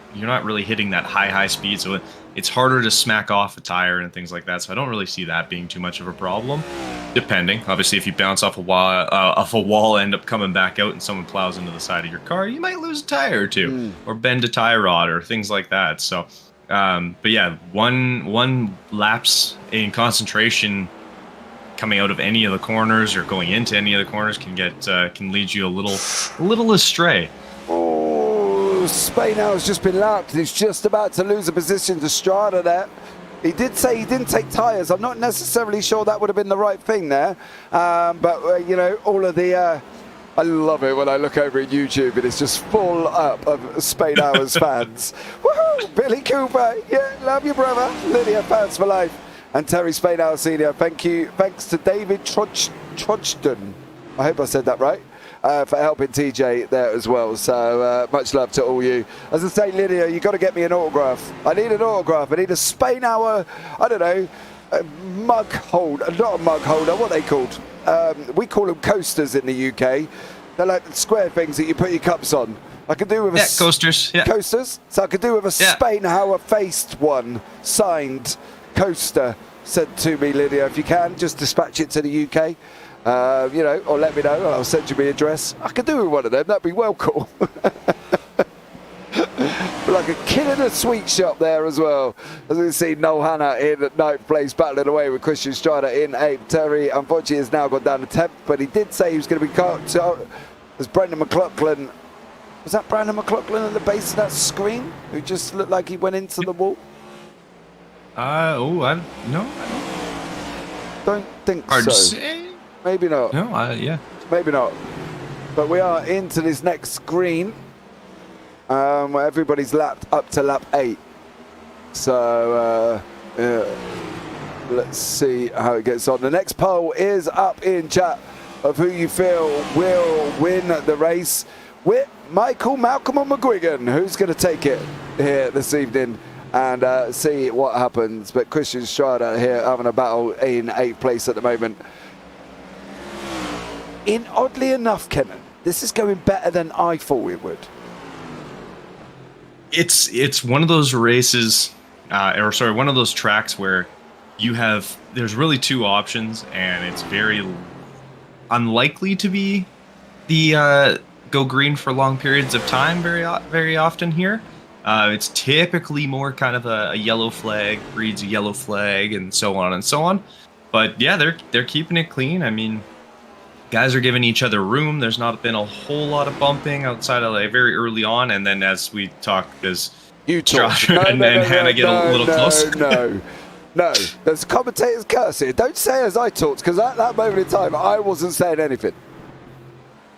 really hitting that high speed, so it's harder to smack off a tire and things like that. So I don't really see that being too much of a problem. Depending, obviously, if you bounce off a wall, end up coming back out, and someone plows into the side of your car, you might lose a tire or two, or bend a tie rod, or things like that. So, but yeah, one lapse in concentration coming out of any of the corners or going into any of the corners can lead you a little astray. Oh, Spain now has just been lapped. He's just about to lose a position to Strada there. He did say he didn't take tyres. I'm not necessarily sure that would have been the right thing there. But, you know, all of the... I love it when I look over at YouTube and it's just full up of Spain Hours fans. Woohoo! Billy Cooper. Yeah, love you, brother. Lydia, fans for life. And Terry Spainhour Senior, thank you. Thanks to David Trudgeon. I hope I said that right. For helping TJ there as well. So much love to all you. As I say, Lydia, you got to get me an autograph. I need an autograph. I need a Spainhour, I don't know, a mug holder. Not a mug holder. What are they called? We call them coasters in the UK. They're like square things that you put your cups on. I could do with coasters. Yeah. Coasters. So I could do with a Spainhour faced one, signed coaster sent to me, Lydia. If you can, just dispatch it to the UK. You know, or let me know. I'll send you my address. I could do with one of them. That'd be well cool. Like a kid in a sweet shop there as well. As we see, Noel Hanna in at 9th place, battling away with Christian Strada in 8th. Terry, unfortunately, has now gone down to 10th, but he did say he was going to be caught. As Brendan McLaughlin, was that Brandon McLaughlin at the base of that screen, who just looked like he went into the wall? I don't think hard so. To say. Maybe not. No, yeah. Maybe not. But we are into this next screen, where everybody's lapped up to lap 8. So, let's see how it gets on. The next poll is up in chat of who you feel will win the race. With Michael, Malcolm or McGuigan, who's going to take it here this evening and see what happens. But Christian Strada here having a battle in 8th place at the moment. Oddly enough, Kenton, this is going better than I thought it would. It's one of those races, one of those tracks where there's really two options, and it's very unlikely to be the go green for long periods of time very often here. It's typically more kind of a yellow flag breeds a yellow flag, and so on and so on. But yeah, they're keeping it clean. I mean, guys are giving each other room. There's not been a whole lot of bumping outside of very early on, and then as we talk, as you talk and Hannah get a little closer. No, there's commentators cursing. Don't say as I talked, because at that moment in time, I wasn't saying anything.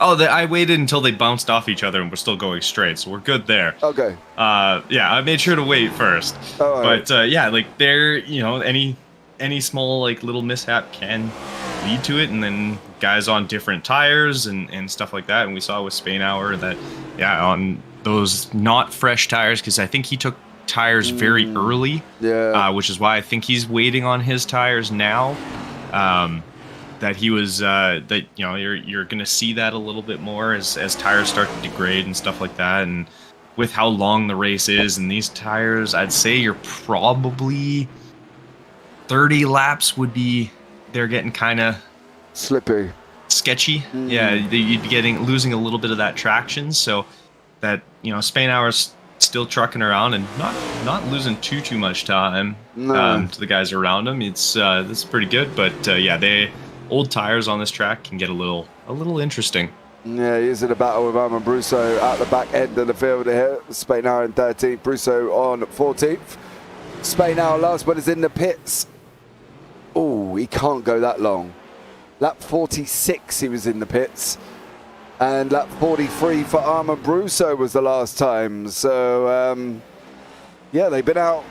Oh, I waited until they bounced off each other and we're still going straight, so we're good there. Okay. Yeah, I made sure to wait first. Oh, but yeah, like there, any small little mishap can lead to it, and then guys on different tires and stuff like that. And we saw with Spainhour that, yeah, on those not fresh tires, because I think he took tires very early. Yeah. Which is why I think he's waiting on his tires now. That he was you're gonna see that a little bit more as tires start to degrade and stuff like that, and with how long the race is and these tires, I'd say you're probably 30 laps they're getting kind of slippy, sketchy. Yeah, you'd be losing a little bit of that traction, so that Spainhour's still trucking around and not losing too much time to the guys around him. It's pretty good, but yeah, old tires on this track can get a little interesting. Yeah, he is in a battle with Armand Brousseau at the back end of the field here. Spain now in 13th, Brousseau on 14th. Spain now last one is in the pits. Oh, he can't go that long. Lap 46 he was in the pits. And lap 43 for Armand Brousseau was the last time. So, yeah, they've been out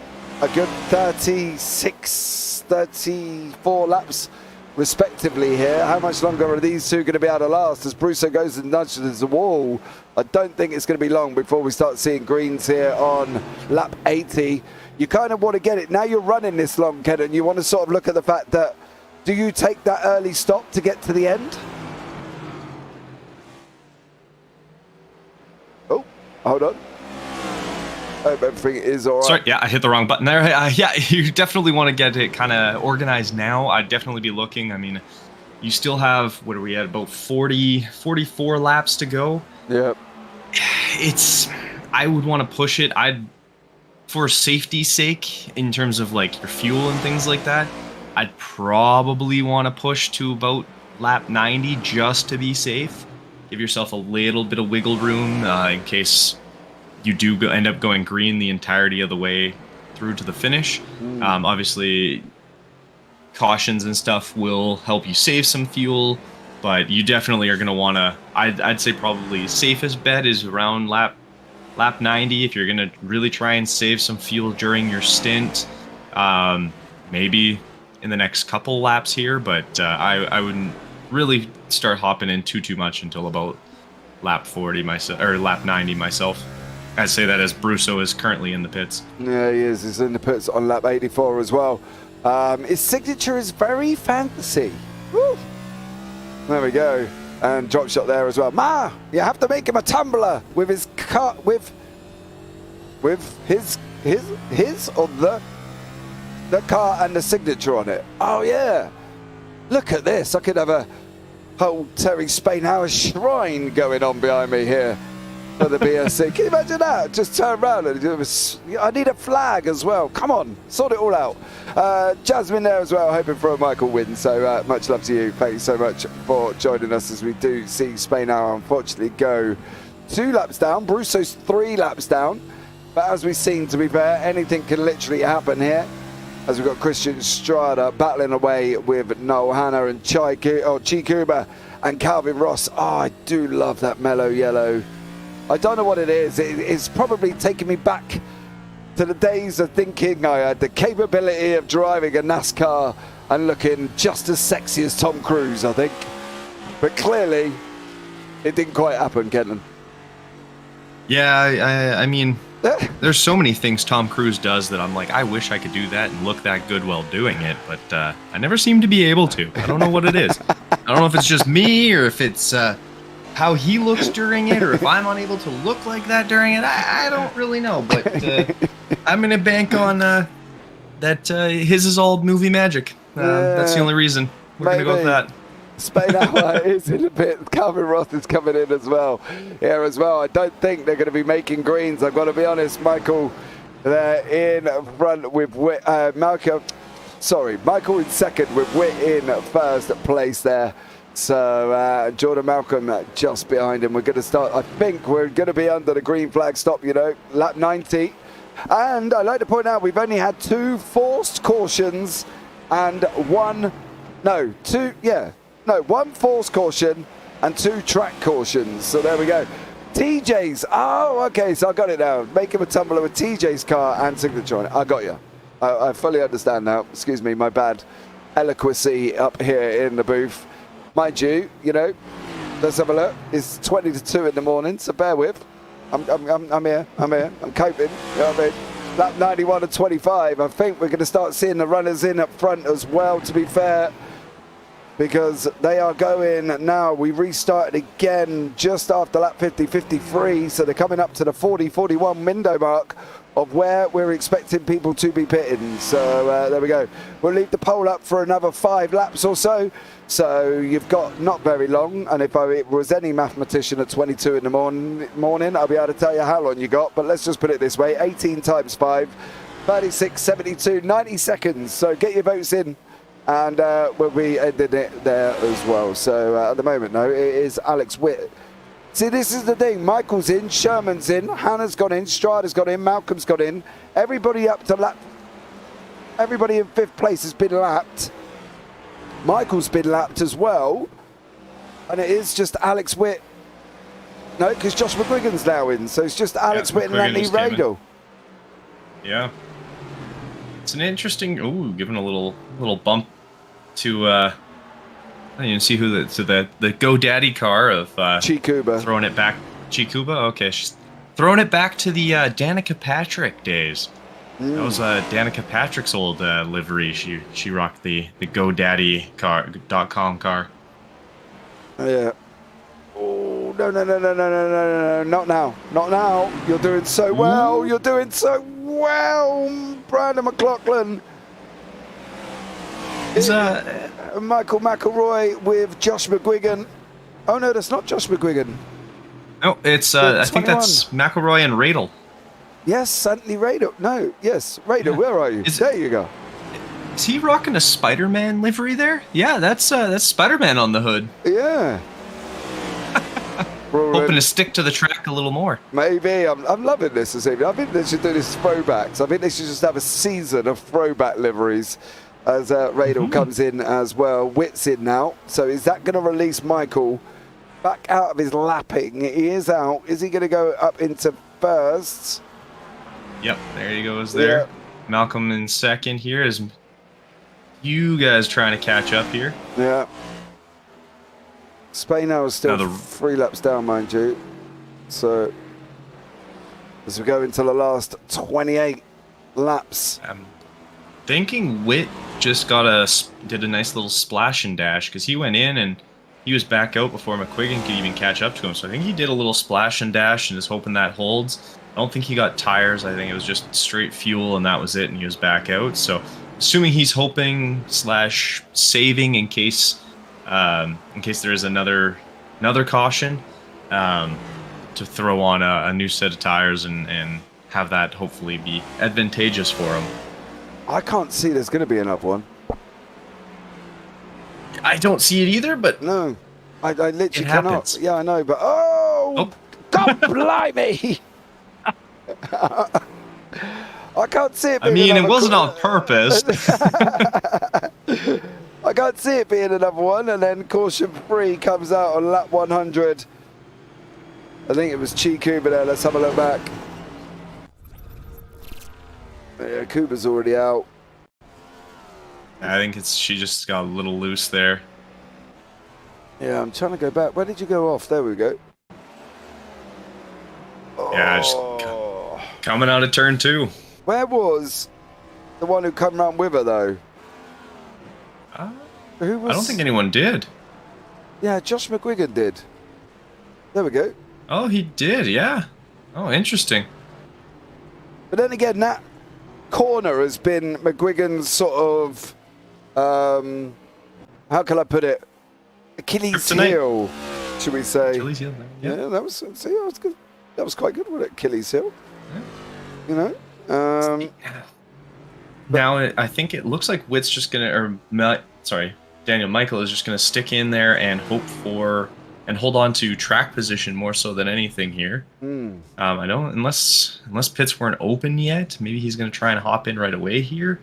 a good 36, 34 laps respectively here. How much longer are these two going to be able to last as Brousseau goes and nudges the wall? I don't think it's going to be long before we start seeing greens here on lap 80. You kind of want to get it. Now you're running this long, Kenton, you want to sort of look at the fact that, do you take that early stop to get to the end? Oh, hold on. I hope everything is all right. Sorry, yeah, I hit the wrong button there. Yeah, you definitely want to get it kind of organized now. I'd definitely be looking. I mean, you still have, what are we at, about 44 laps to go. Yep. I would want to push it. For safety's sake, in terms of like your fuel and things like that, I'd probably want to push to about lap 90 just to be safe. Give yourself a little bit of wiggle room in case you do end up going green the entirety of the way through to the finish. Obviously, cautions and stuff will help you save some fuel, but you definitely are going to want to, I'd say probably safest bet is around lap 90 if you're going to really try and save some fuel during your stint. Maybe in the next couple laps here, but I wouldn't really start hopping in too much until about lap 40 myself, or lap 90 myself. I say that as Brousseau is currently in the pits. Yeah, he is. He's in the pits on lap 84 as well. His signature is very fancy. Woo. There we go. And drop shot there as well. Ma, you have to make him a tumbler with his car, with his or the car and the signature on it. Oh yeah. Look at this. I could have a whole Terry Spainhour shrine going on behind me here. For the BSC. Can you imagine that? Just turn around and do this. I need a flag as well. Come on, sort it all out. Jasmine there as well, hoping for a Michael win. So much love to you. Thank you so much for joining us as we do see Spain now unfortunately go 2 laps down. Brousseau's 3 laps down. But as we've seen, to be fair, anything can literally happen here. As we've got Christian Strada battling away with Noel Hanna and Chi Kuba and Calvin Ross. Oh, I do love that mellow yellow. I don't know what it is. It's probably taking me back to the days of thinking I had the capability of driving a NASCAR and looking just as sexy as Tom Cruise, I think. But clearly, it didn't quite happen, Kenton. Yeah, I mean, there's so many things Tom Cruise does that I'm like, I wish I could do that and look that good while doing it, but I never seem to be able to. I don't know what it is. I don't know if it's just me or if it's how he looks during it, or if I'm unable to look like that during it. I don't really know, but I'm going to bank on that his is all movie magic. That's the only reason. We're going to go with that. Spain Hour is in the pit. Calvin Ross is coming in as well. Here as well. I don't think they're going to be making greens. I've got to be honest. Michael, they're in front with Michael in second with Witt in first place there. So Jordan Malcolm just behind him. We're going to start, I think we're going to be under the green flag stop, lap 90. And I'd like to point out we've only had 2 forced cautions and 1 forced caution and 2 track cautions. So there we go. TJ's, okay, so I got it now. Make him a tumbler with TJ's car and signature on it. I got you. I fully understand now. Excuse me, my bad eloquency up here in the booth. Mind you, let's have a look. It's 20 to 2 in the morning, so bear with. I'm here. I'm coping. You know what I mean? Lap 91 and 25. I think we're going to start seeing the runners in up front as well, to be fair, because they are going now. We restarted again just after lap 50, 53, so they're coming up to the 40, 41 window mark of where we're expecting people to be pitting. So there we go. We'll leave the poll up for another 5 laps or so. So you've got not very long, and if I was any mathematician at 22 in the morning, I'll be able to tell you how long you got. But let's just put it this way: 18 times 5, 36, 72, 90 seconds. So get your votes in, and we'll be ending it there as well. So at the moment, no, it is Alex Witt See, this is the thing. Michael's in, Sherman's in, Hannah's gone in, Strada's gone in, Malcolm's got in. Everybody up to lap. Everybody in 5th place has been lapped. Michael's been lapped as well. And it is just Alex Witt. No, because Josh McGuigan's now in. So it's just Alex Witt and Anthony Radel. Yeah. It's an interesting... Ooh, giving a little bump to... I don't even see who the GoDaddy car of... Chikuba. Throwing it back... Chikuba? Okay, she's throwing it back to the Danica Patrick days. That was Danica Patrick's old livery. She rocked the GoDaddy car.com car. Yeah. Oh, no, not now. Not now. You're doing so well. Ooh. You're doing so well, Brandon McLaughlin. Is Michael McElroy with Josh McGuigan. Oh, no, that's not Josh McGuigan. No, it's, I think that's McElroy and Radel. Yes, Anthony Radel. No, yes, Radel, yeah. Where are you? There you go. Is he rocking a Spider-Man livery there? Yeah, that's Spider-Man on the hood. Yeah. Hoping to stick to the track a little more. Maybe. I'm loving this evening. I think they should do this throwbacks. I think they should just have a season of throwback liveries as Radel comes in as well. Witt's in now. So is that going to release Michael back out of his lapping? He is out. Is he going to go up into first? Yep, there he goes there. Yeah. Malcolm in second here. Is you guys trying to catch up here? Yeah. Spain now is still 3 laps down, mind you. So as we go into the last 28 laps. I'm thinking Witt just did a nice little splash and dash because he went in and he was back out before McQuiggan could even catch up to him. So I think he did a little splash and dash and is hoping that holds. I don't think he got tires. I think it was just straight fuel and that was it, and he was back out. So assuming he's hoping / saving in case there is another caution, to throw on a new set of tires and have that hopefully be advantageous for him. I can't see there's going to be another one. I don't see it either, but no, I literally cannot. Happens. Yeah, I know, but God blimey! I can't see it. I mean, it wasn't on purpose. I can't see it being another one, and then caution free comes out on lap 100. I think it was Chikuba there. Let's have a look back. Yeah, Kuba's already out. I think she just got a little loose there. Yeah, I'm trying to go back. Where did you go off? There we go. Yeah, just coming out of turn 2. Where was the one who come around with her, though? Who was... I don't think anyone did. Yeah, Josh McGuigan did. There we go. Oh, he did, yeah. Oh, interesting. But then again, that corner has been McGuigan's sort of... how can I put it? Achilles heel, should we say? Achilles heel, yeah. That was good. That was quite good, wasn't it? Achilles heel. Yeah. You know? Now, I think it looks like Witt's just going to... Daniel Michael is just going to stick in there and hope for... and hold on to track position more so than anything here. I don't... Unless pits weren't open yet, maybe he's going to try and hop in right away here.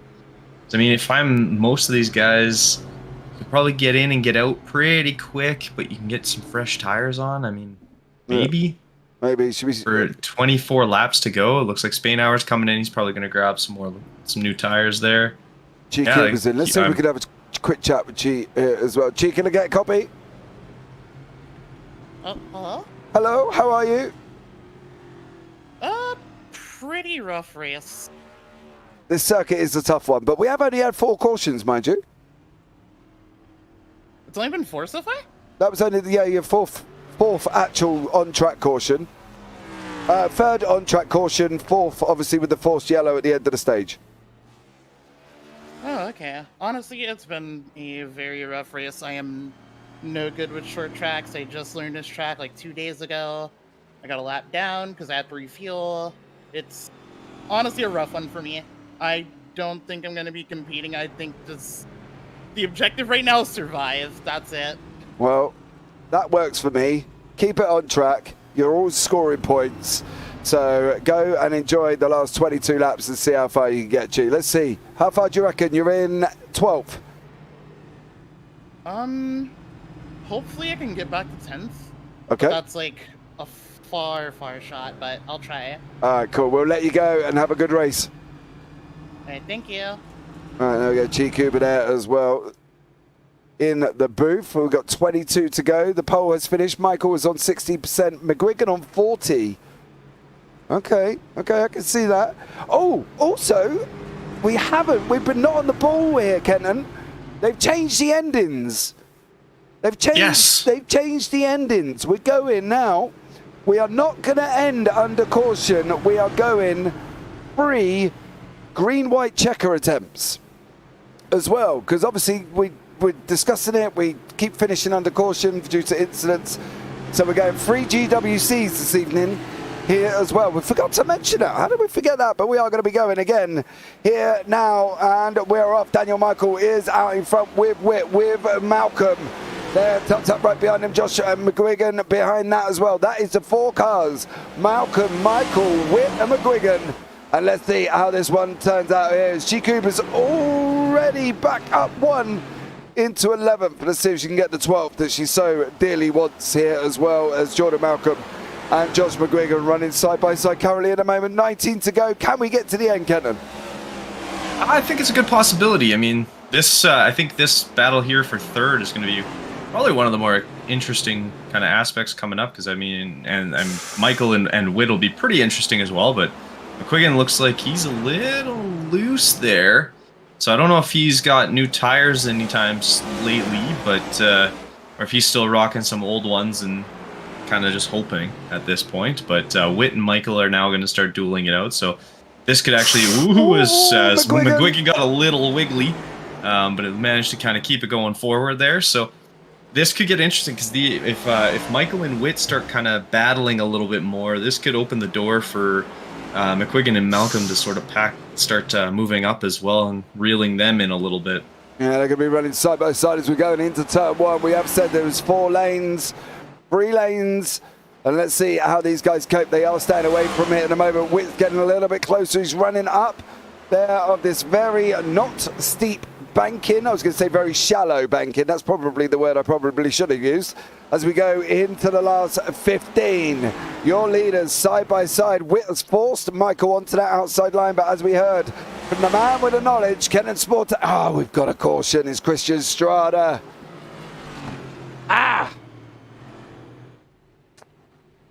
I mean, if I'm most of these guys... you could probably get in and get out pretty quick, but you can get some fresh tires on. I mean, maybe... Yeah. Maybe should we... For 24 laps to go, it looks like Spainhour's coming in. He's probably going to grab some new tires there. G was in. Let's see if we can have a quick chat with G as well. G, can I get a copy? Hello? Hello, how are you? Pretty rough race. This circuit is a tough one, but we have only had 4 cautions, mind you. It's only been 4 so far? That was only your fourth actual on-track caution. 3rd on-track caution, 4th obviously with the forced yellow at the end of the stage. Oh, okay. Honestly, it's been a very rough race. I am no good with short tracks. I just learned this track like 2 days ago. I got a lap down because I had to refuel. It's honestly a rough one for me. I don't think I'm going to be competing. I think the objective right now is survive. That's it. Well, that works for me. keep it on track. You're all scoring points. So go and enjoy the last 22 laps and see how far you can get, G. Let's see. How far do you reckon? You're in 12th. Hopefully I can get back to 10th. Okay. That's like a far shot, but I'll try. All right, cool. We'll let you go and have a good race. All right, thank you. All right, there we go. G Cuba there as well in the booth. We've got 22 to go. The poll has finished. Michael was on 60%. McGuigan on 40. Okay, I can see that. Oh, also, we've been not on the ball here, Kenton. They've changed the endings. They've changed the endings. We're going now. We are not going to end under caution. We are going 3 green-white checker attempts as well, because obviously we're discussing it. We keep finishing under caution due to incidents. So we're going 3 GWCs this evening here as well. We forgot to mention that. How did we forget that? But we are going to be going again here now, and we're off. Daniel Michael is out in front with Malcolm. There, tucked up right behind him, Josh McGuigan behind that as well. That is the 4 cars. Malcolm, Michael, Witt and McGuigan. And let's see how this one turns out here. G Cooper's already back up 1 into 11th. Let's see if she can get the 12th that she so dearly wants here, as well as Jordan Malcolm and Josh McGuigan running side by side currently at the moment. 19 to go. Can we get to the end, Kenton? I think it's a good possibility. I mean, I think this battle here for 3rd is going to be probably one of the more interesting kind of aspects coming up, because I mean, and Michael and Witt will be pretty interesting as well, but McGuigan looks like he's a little loose there. So I don't know if he's got new tires anytime lately, but or if he's still rocking some old ones and kind of just hoping at this point. But Witt and Michael are now going to start dueling it out. So this could actually, McGuigan got a little wiggly, but it managed to kind of keep it going forward there. So this could get interesting, because if Michael and Witt start kind of battling a little bit more, this could open the door for McGuigan and Malcolm to sort of start moving up as well and reeling them in a little bit. Yeah, they're going to be running side by side as we're going into turn 1. We have said there was 4 lanes, 3 lanes, and let's see how these guys cope. They are staying away from it at the moment. Witt's getting a little bit closer. He's running up there of this very not steep banking. I was going to say very shallow banking. That's probably the word I probably should have used. As we go into the last 15, your leaders side by side. Witt has forced Michael onto that outside line, but as we heard from the man with the knowledge, Kenton Sportak. We've got a caution. It's Christian Strada.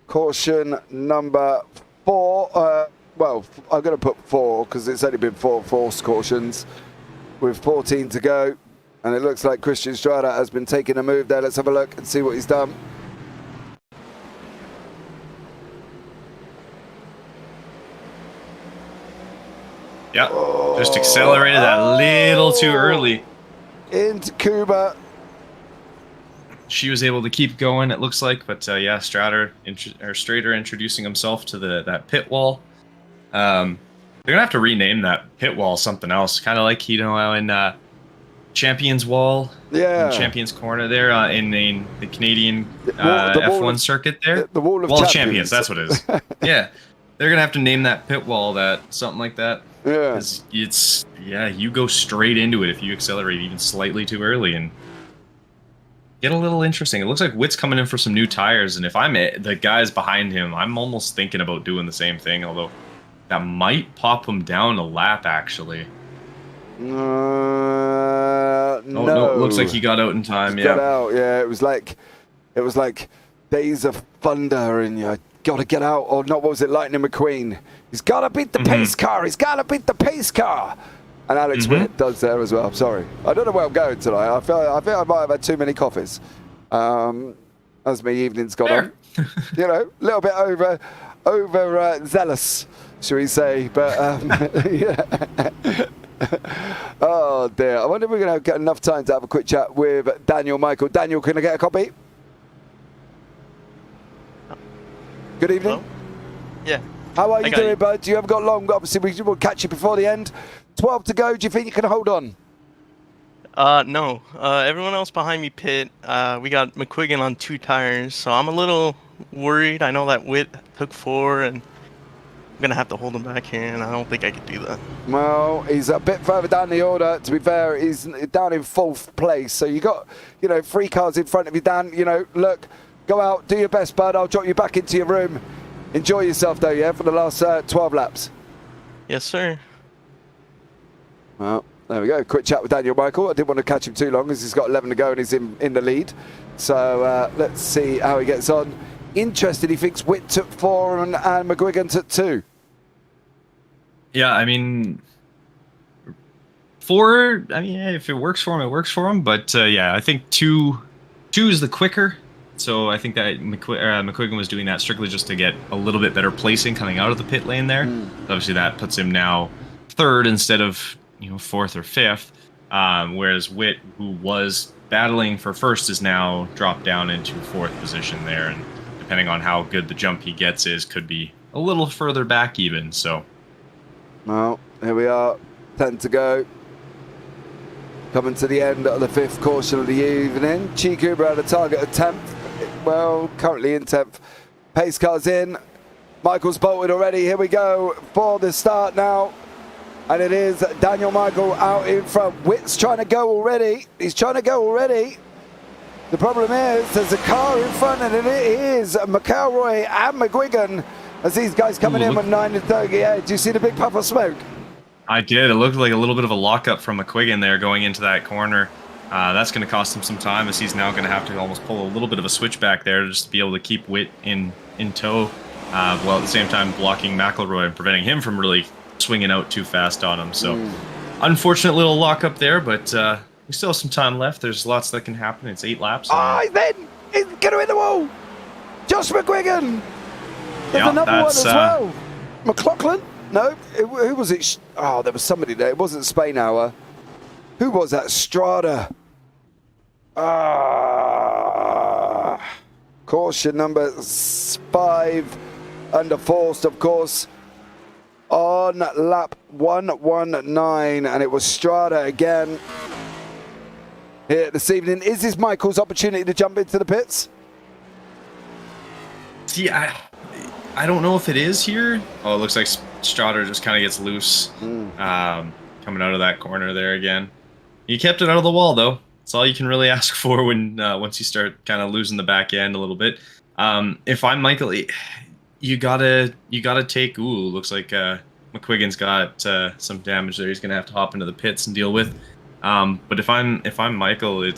Caution number 4. Well, I'm going to put 4 because it's only been 4 forced cautions with 14 to go. And it looks like Christian Strada has been taking a move there. Let's have a look and see what he's done. Yeah, just accelerated that a little too early. Into Cuba. She was able to keep going, it looks like, but yeah, Strader introducing himself to that pit wall. They're gonna have to rename that pit wall something else, kind of like how in Champions Wall, in Champions Corner there in the Canadian F1 circuit there. The Wall of Champions, that's what it is. Yeah, they're gonna have to name that pit wall something like that. Yeah, because you go straight into it if you accelerate even slightly too early and get a little interesting. It looks like Witt's coming in for some new tires, and if I'm the guys behind him, I'm almost thinking about doing the same thing, although that might pop him down a lap, actually. No. No, looks like he got out in time. Got out, yeah. It was like Days of Thunder, and you got to get out, or not, what was it, Lightning McQueen? He's got to beat the pace car. He's got to beat the pace car. And Alex Witt does there as well. I'm sorry. I don't know where I'm going tonight. I think I might have had too many coffees. As my evening's gone on. You know, a little bit over zealous, shall we say. But, yeah. Oh, dear. I wonder if we're going to get enough time to have a quick chat with Daniel Michael. Daniel, can I get a copy? Good evening. Hello? Yeah. How are you doing, bud? You haven't got long. Obviously, we will catch you before the end. 12 to go. Do you think you can hold on? No. Everyone else behind me pit. We got McQuiggan on 2 tires, so I'm a little worried. I know that Witt took 4, and I'm gonna have to hold him back here, and I don't think I could do that. Well, he's a bit further down the order. To be fair, he's down in 4th place. So you got, 3 cars in front of you, Dan. Look, go out, do your best, bud. I'll drop you back into your room. Enjoy yourself, though, yeah, for the last 12 laps. Yes, sir. Well, there we go. Quick chat with Daniel Michael. I didn't want to catch him too long as he's got 11 to go and he's in the lead. So let's see how he gets on. Interested, he thinks Witt took 4 and McGuigan took 2. Yeah, I mean, 4. I mean, if it works for him, it works for him. But yeah, I think 2 is the quicker. So I think that McQuiggan was doing that strictly just to get a little bit better placing coming out of the pit lane there. Obviously, that puts him now 3rd instead of 4th or 5th. Whereas Witt, who was battling for 1st, is now dropped down into 4th position there, and depending on how good the jump he gets could be a little further back even. So. Well, here we are, 10 to go. Coming to the end of the 5th caution of the evening. Chikuba had a target of 10th. Well, currently in 10th. Pace car's in. Michael's bolted already. Here we go for the start now. And it is Daniel Michael out in front. Witt's trying to go already. He's trying to go already. The problem is there's a car in front, and it is McElroy and McGuigan as these guys coming in with 9 and 38. Do you see the big puff of smoke? I did. It looked like a little bit of a lockup from McQuiggan there going into that corner. That's going to cost him some time as he's now going to have to almost pull a little bit of a switchback there just to be able to keep Witt in tow, while at the same time blocking McElroy and preventing him from really swinging out too fast on him. So unfortunate little lockup there, but we still have some time left. There's lots that can happen. It's 8 laps. He's going to hit the wall. Josh McGuigan. There's another one as well. McLaughlin? No, who was it? Oh, there was somebody there. It wasn't Spainhour. Who was that? Strada. Caution number 5 under Forst, of course, on lap 119, and it was Strada again here this evening. Is this Michael's opportunity to jump into the pits? See, I don't know if it is here. Oh, it looks like Strada just kind of gets loose coming out of that corner there again. He kept it out of the wall, though. That's all you can really ask for when once you start kind of losing the back end a little bit. If I'm Michael, you gotta take. Looks like McQuiggan's got some damage there. He's gonna have to hop into the pits and deal with. But if I'm Michael,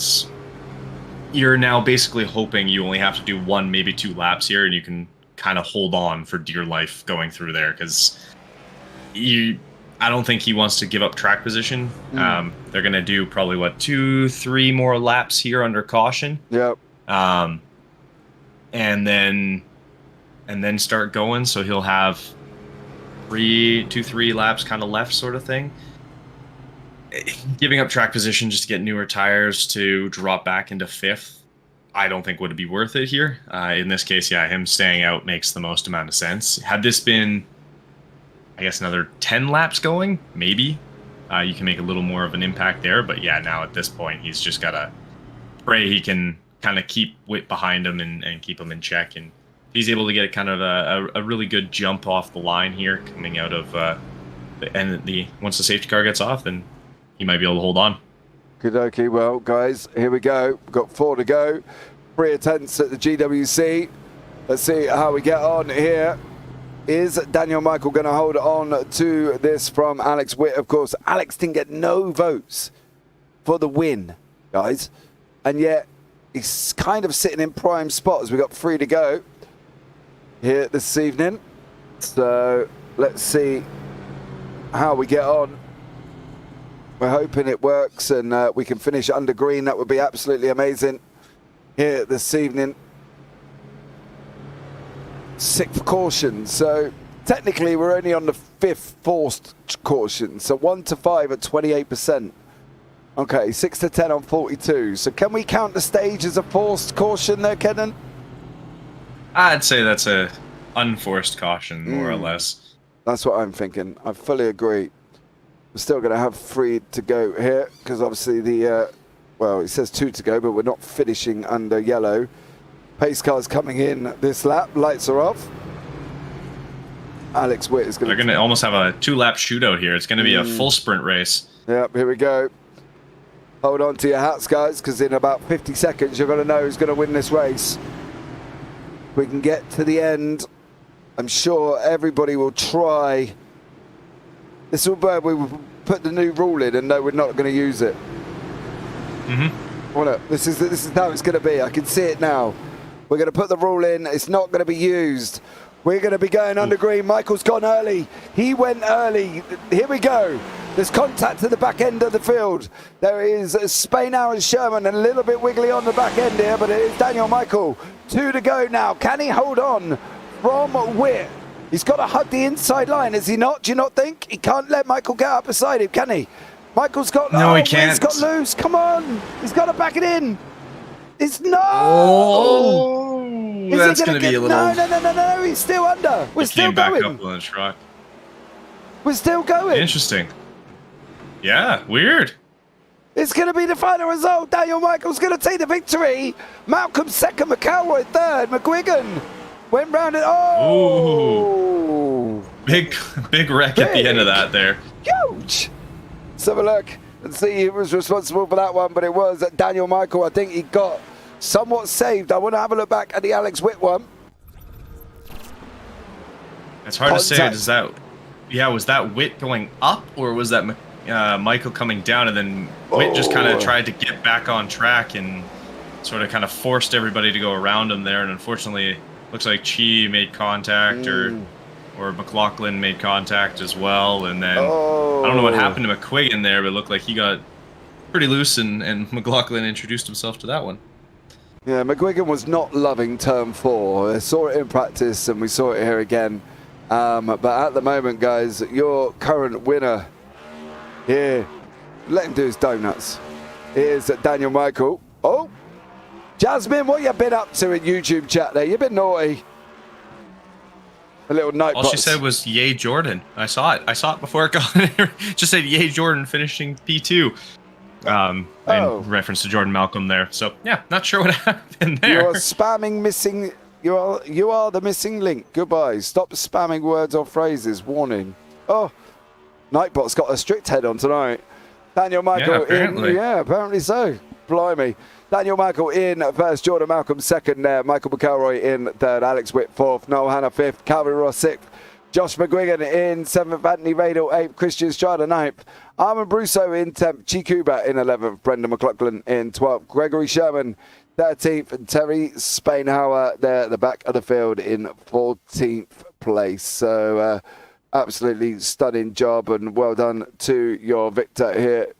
you're now basically hoping you only have to do 1, maybe 2 laps here, and you can kind of hold on for dear life going through there, because I don't think he wants to give up track position. They're gonna do probably 2-3 more laps here under caution. Yep. And then start going. So he'll have 2-3 laps kind of left, sort of thing. Giving up track position just to get newer tires to drop back into 5th, I don't think would be worth it here. In this case, yeah, him staying out makes the most amount of sense. Had this been, I guess, another 10 laps going, maybe you can make a little more of an impact there. But yeah, now at this point, he's just got to pray he can kind of keep Witt behind him and keep him in check. And he's able to get kind of a really good jump off the line here coming out of the end. Once the safety car gets off, then he might be able to hold on. Good, okay. Well, guys, here we go. We've got 4 to go. 3 attempts at the GWC. Let's see how we get on here. Is Daniel Michael going to hold on to this from Alex Witt? Of course, Alex didn't get no votes for the win, guys. And yet, he's kind of sitting in prime spot as we got 3 to go here this evening. So, let's see how we get on. We're hoping it works and we can finish under green. That would be absolutely amazing here this evening. 6th caution. So technically we're only on the 5th forced caution. So 1 to 5 at 28%. Okay, 6 to 10 on 42. So can we count the stage as a forced caution there, Kenton? I'd say that's a unforced caution, more or less. That's what I'm thinking. I fully agree. We're still going to have 3 to go here because obviously well, it says 2 to go, but we're not finishing under yellow. Pace cars coming in this lap. Lights are off. Alex Witt is going to... They're going to almost have a 2-lap shootout here. It's going to be a full sprint race. Yep, here we go. Hold on to your hats, guys, because in about 50 seconds, you're going to know who's going to win this race. We can get to the end. I'm sure everybody will try. This is where we will put the new rule in and know we're not going to use it. Well, this is how it's going to be. I can see it now. We're going to put the rule in. It's not going to be used. We're going to be going under green. Michael's gone early. He went early. Here we go. There's contact at the back end of the field. There is Spainhour and Sherman, and a little bit wiggly on the back end here, but it is Daniel Michael. 2 to go now. Can he hold on from Witt? He's got to hug the inside line, is he not? Do you not think? He can't let Michael get up beside him, can he? Michael's got... No, he can't. He's got loose. Come on. He's got to back it in. It's no. Oh, that's going to be a little... No. He's still under. We're still going. Came back up on the truck. We're still going. Interesting. Yeah, weird. It's going to be the final result. Daniel Michael's going to take the victory. Malcolm second, McElroy third. McGuigan went round it. Oh! Ooh. Big wreck at the end of that there. Huge. Let's have a look and see who was responsible for that one, but it was Daniel Michael. I think he got somewhat saved. I want to have a look back at the Alex Witt one. It's hard to say. Was that Witt going up, or was that Michael coming down, and then Witt just kind of tried to get back on track and sort of kind of forced everybody to go around him there, and unfortunately looks like Chi made contact or McLaughlin made contact as well, and then I don't know what happened to McQuiggan there, but it looked like he got pretty loose, and McLaughlin introduced himself to that one. Yeah, McGuigan was not loving turn 4. I saw it in practice, and we saw it here again. But at the moment, guys, your current winner here, let him do his donuts, is Daniel Michael. Oh, Jasmine, what you been up to in YouTube chat there? You've been naughty. A little night. All she said was "Yay, Jordan." I saw it before it got in here. Just said "Yay, Jordan," finishing P2. In reference to Jordan Malcolm there. So yeah, not sure what happened there. You are spamming missing. You are the missing link. Goodbye. Stop spamming words or phrases. Warning. Oh, Nightbot's got a strict head on tonight. Daniel Michael. Yeah, apparently. Apparently so. Blimey. Daniel Michael in first, Jordan Malcolm second there, Michael McElroy in third, Alex Witt fourth, Noel Hanna fifth, Calvin Ross sixth, Josh McGuigan in seventh, Anthony Radel eighth, Christian Strada ninth, Armin Brusso in 10th, Chi Kuba in 11th, Brendan McLaughlin in 12th, Gregory Sherman 13th, and Terry Spainhour there at the back of the field in 14th place. So absolutely stunning job, and well done to your victor here,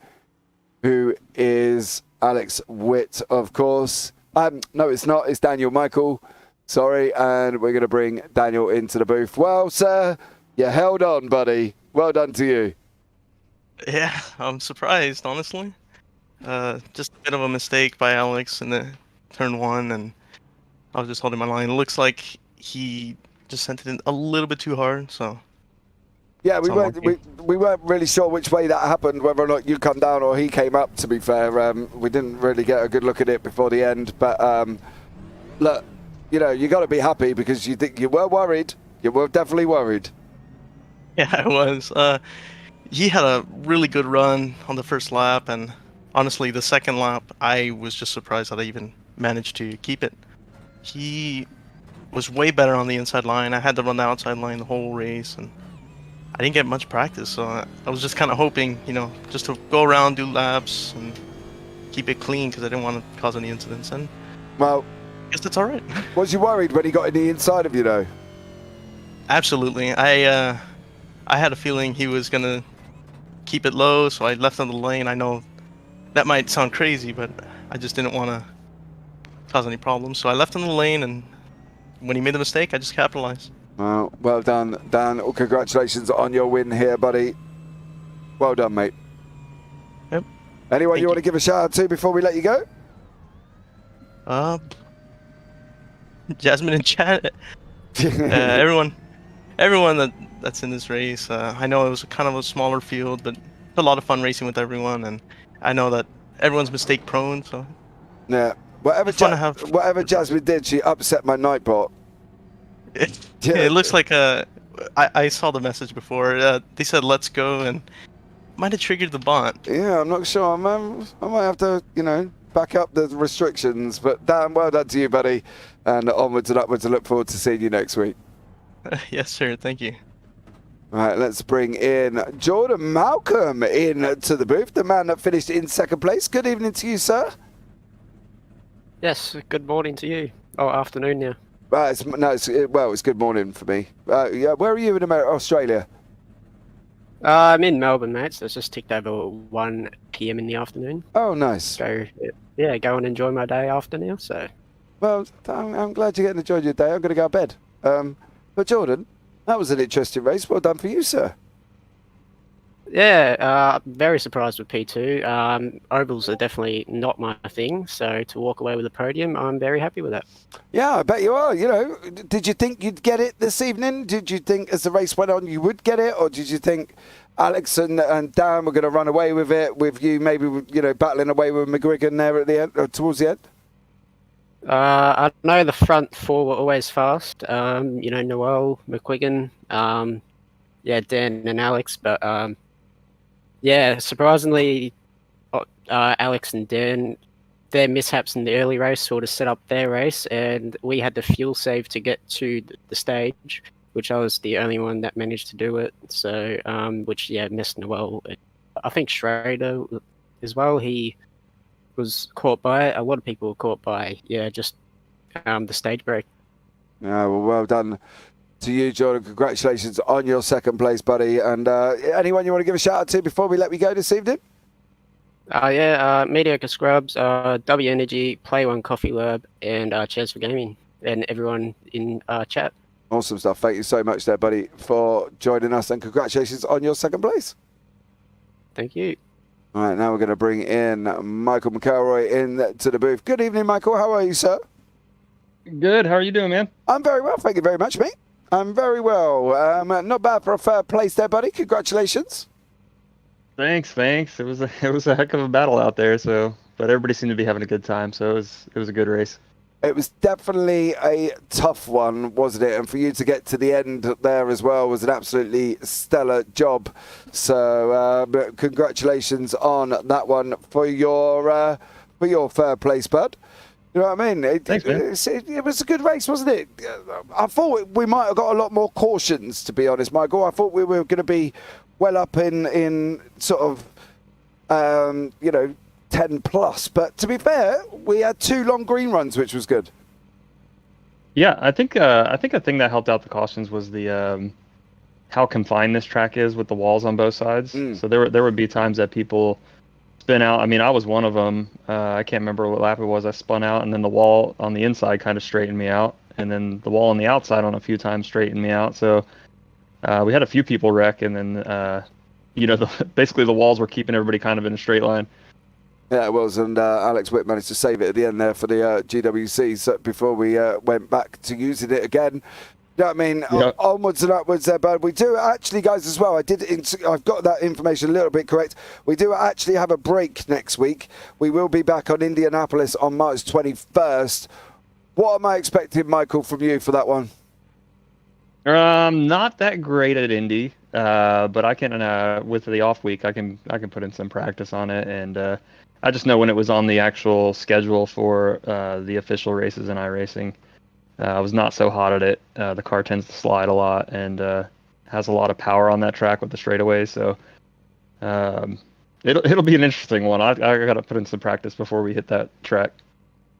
who is Alex Witt, of course. No, it's not. It's Daniel Michael. Sorry. And we're going to bring Daniel into the booth. Well, sir, you held on, buddy. Well done to you. Yeah, I'm surprised, honestly. Just a bit of a mistake by Alex in the turn 1, and I was just holding my line. It looks like he just sent it in a little bit too hard, so... Yeah, we weren't really sure which way that happened, whether or not you come down or he came up, to be fair. We didn't really get a good look at it before the end. But, look, you know, you got to be happy because you were worried. You were definitely worried. Yeah, I was. He had a really good run on the first lap, and honestly, the second lap, I was just surprised that I even managed to keep it. He was way better on the inside line. I had to run the outside line the whole race, and I didn't get much practice, so I was just kind of hoping, you know, just to go around, do laps, and keep it clean because I didn't want to cause any incidents. And well, I guess that's all right. Was you worried when he got in the inside of you, though? Absolutely. I had a feeling he was gonna keep it low, so I left on the lane. I know that might sound crazy, but I just didn't want to cause any problems, so I left on the lane, and when he made the mistake, I just capitalized. Well done, Dan. Well, congratulations on your win here, buddy. Well done, mate. Yep. Anyone you want to give a shout out to before we let you go? Jasmine and chat. Everyone that's in this race. I know it was kind of a smaller field, but a lot of fun racing with everyone, and I know that everyone's mistake prone, so Yeah. Whatever, it's fun to have. whatever Jasmine did, she upset my Nightbot. It looks like I saw the message before. They said let's go, and might have triggered the bot. Yeah, I'm not sure. I might have to, back up the restrictions. But Dan, well done to you, buddy. And onwards and upwards. I look forward to seeing you next week. Yes, sir. Thank you. All right, let's bring in Jordan Malcolm in to the booth, the man that finished in second place. Good evening to you, sir. Yes, good morning to you. Oh, afternoon now. It's good morning for me. Yeah, where are you in Australia? I'm in Melbourne, mate, so it's just ticked over 1 p.m. in the afternoon. Oh, nice. Go and enjoy my day after now, so. Well, I'm glad you're getting to enjoy your day. I'm going to go to bed. But Jordan, that was an interesting race. Well done for you, sir. Yeah, very surprised with P2. Ovals are definitely not my thing, so to walk away with a podium, I'm very happy with that. Yeah, I bet you are. Did you think you'd get it this evening? Did you think as the race went on you would get it? Or did you think Alex and Dan were going to run away with it, with you maybe, battling away with McGuigan there at the end, or towards the end? I know the front four were always fast. Noel, McGuigan, Dan and Alex, but surprisingly, Alex and Dan, their mishaps in the early race sort of set up their race, and we had the fuel save to get to the stage, which I was the only one that managed to do it. So, missed Noel. I think Schrader as well. He was caught by it. A lot of people were caught by, just the stage break. Yeah, well done to you, Jordan. Congratulations on your second place, buddy. And anyone you want to give a shout out to before we let me go this evening? Mediocre Scrubs, W Energy, Play One Coffee Lab, and Cheers for Gaming, and everyone in chat. Awesome stuff. Thank you so much there, buddy, for joining us, and congratulations on your second place. Thank you. All right, now we're going to bring in Michael McElroy in to the booth. Good evening, Michael. How are you, sir? Good. How are you doing, man? I'm very well. Thank you very much, mate. I'm very well. Not bad for a third place there, buddy. Congratulations. Thanks. It was a heck of a battle out there. But everybody seemed to be having a good time. So it was a good race. It was definitely a tough one, wasn't it? And for you to get to the end there as well was an absolutely stellar job. So congratulations on that one for your third place, bud. You know what I mean? Thanks, man. It was a good race, wasn't it? I thought we might have got a lot more cautions, to be honest, Michael. I thought we were going to be well up in sort of, 10 plus. But to be fair, we had 2 long green runs, which was good. Yeah, I think a thing that helped out the cautions was the how confined this track is with the walls on both sides. So there would be times that people spin out. I mean, I was one of them. I can't remember what lap it was. I spun out, and then the wall on the inside kind of straightened me out, and then the wall on the outside on a few times straightened me out. So we had a few people wreck, and then basically the walls were keeping everybody kind of in a straight line. Yeah, it was, and Alex Witt managed to save it at the end there for the GWC so before we went back to using it again. You know what I mean? Yep. Onwards and upwards there, but we do actually, guys, as well. I've got that information a little bit correct. We do actually have a break next week. We will be back on Indianapolis on March 21st. What am I expecting, Michael, from you for that one? Not that great at Indy, but I can with the off week, I can put in some practice on it, and I just know when it was on the actual schedule for the official races in iRacing. I was not so hot at it. The car tends to slide a lot and has a lot of power on that track with the straightaways. So it'll be an interesting one. I got to put in some practice before we hit that track.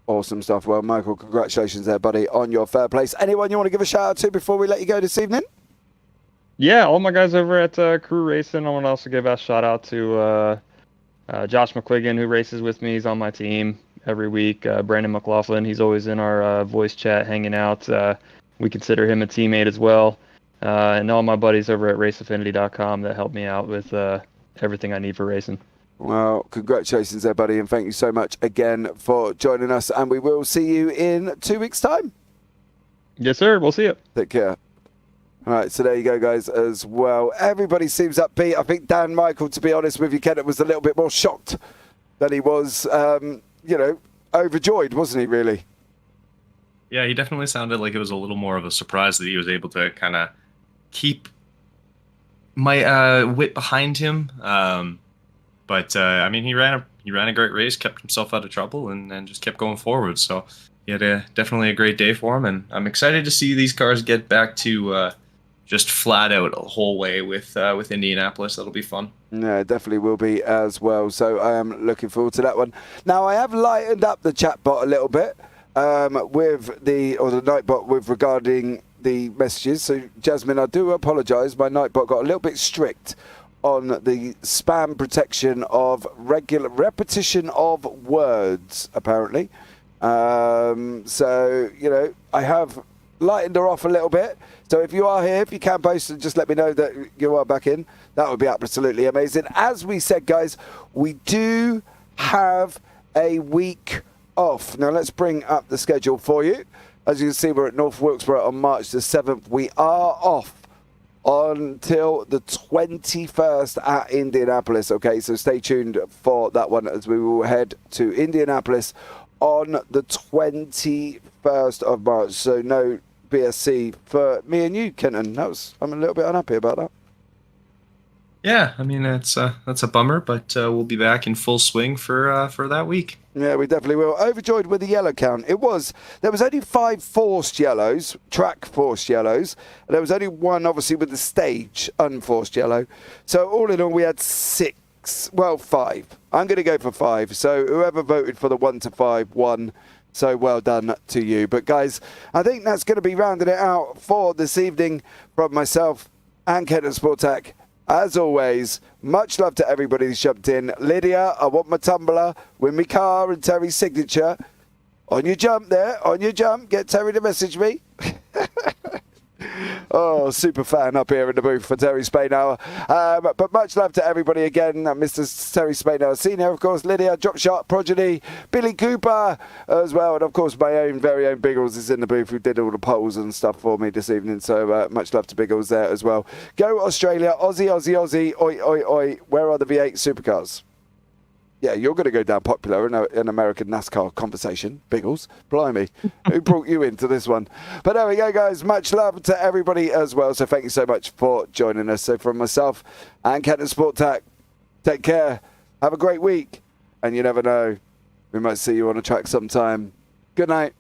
Awesome stuff. Well, Michael, congratulations there, buddy, on your third place. Anyone you want to give a shout out to before we let you go this evening? Yeah, all my guys over at Crew Racing. I want to also give a shout out to Josh McQuiggan, who races with me. He's on my team every week. Brandon McLaughlin, he's always in our voice chat hanging out. We consider him a teammate as well. And all my buddies over at raceaffinity.com that help me out with everything I need for racing. Well, congratulations there, buddy, and thank you so much again for joining us, and we will see you in 2 weeks' time. Yes, sir. We'll see you. Take care. All right, so there you go, guys, as well. Everybody seems upbeat. I think Dan Michael, to be honest with you, Kenton, was a little bit more shocked than he was, overjoyed, wasn't he, really? Yeah, he definitely sounded like it was a little more of a surprise that he was able to kind of keep my wit behind him. But I mean, he ran a great race, kept himself out of trouble, and just kept going forward. So he had definitely a great day for him, and I'm excited to see these cars get back to just flat out a whole way with Indianapolis. That'll be fun. Yeah, it definitely will be as well. So I am looking forward to that one. Now, I have lightened up the chat bot a little bit with the Nightbot with regarding the messages. So Jasmine, I do apologise. My Nightbot got a little bit strict on the spam protection of regular repetition of words, apparently. So, I have lightened her off a little bit. So if you are here, if you can post and just let me know that you are back in, that would be absolutely amazing. As we said, guys, we do have a week off. Now, let's bring up the schedule for you. As you can see, we're at North Wilkesboro on March the 7th. We are off until the 21st at Indianapolis. Okay, so stay tuned for that one as we will head to Indianapolis on the 21st of March. So no BSC for me and you, Kenton. I'm a little bit unhappy about that. Yeah, I mean that's a bummer, but we'll be back in full swing for that week. Yeah, we definitely will. Overjoyed with the yellow count. There was only 5 forced yellows, track forced yellows. And there was only one, obviously, with the stage unforced yellow. So all in all, we had 5. I'm going to go for 5. So whoever voted for the 1 to 5 won. So well done to you. But guys, I think that's going to be rounding it out for this evening from myself and Kenton Sportak. As always, much love to everybody who's jumped in. Lydia, I want my tumbler, win me car and Terry's signature. On your jump there, on your jump. Get Terry to message me. Oh, super fan up here in the booth for Terry Spainhour. But much love to everybody again. Mr. Terry Spainhour Senior, of course, Lydia, Drop Shot, Progeny, Billy Cooper as well. And of course, my own very own Biggles is in the booth who did all the polls and stuff for me this evening. So much love to Biggles there as well. Go Australia, Aussie, Aussie, Aussie, oi, oi, oi. Where are the V8 supercars? Yeah, you're going to go down popular in an American NASCAR conversation, Biggles. Blimey, who brought you into this one? But there we go, guys. Much love to everybody as well. So thank you so much for joining us. So from myself and Kenton Sportak, take care. Have a great week. And you never know, we might see you on a track sometime. Good night.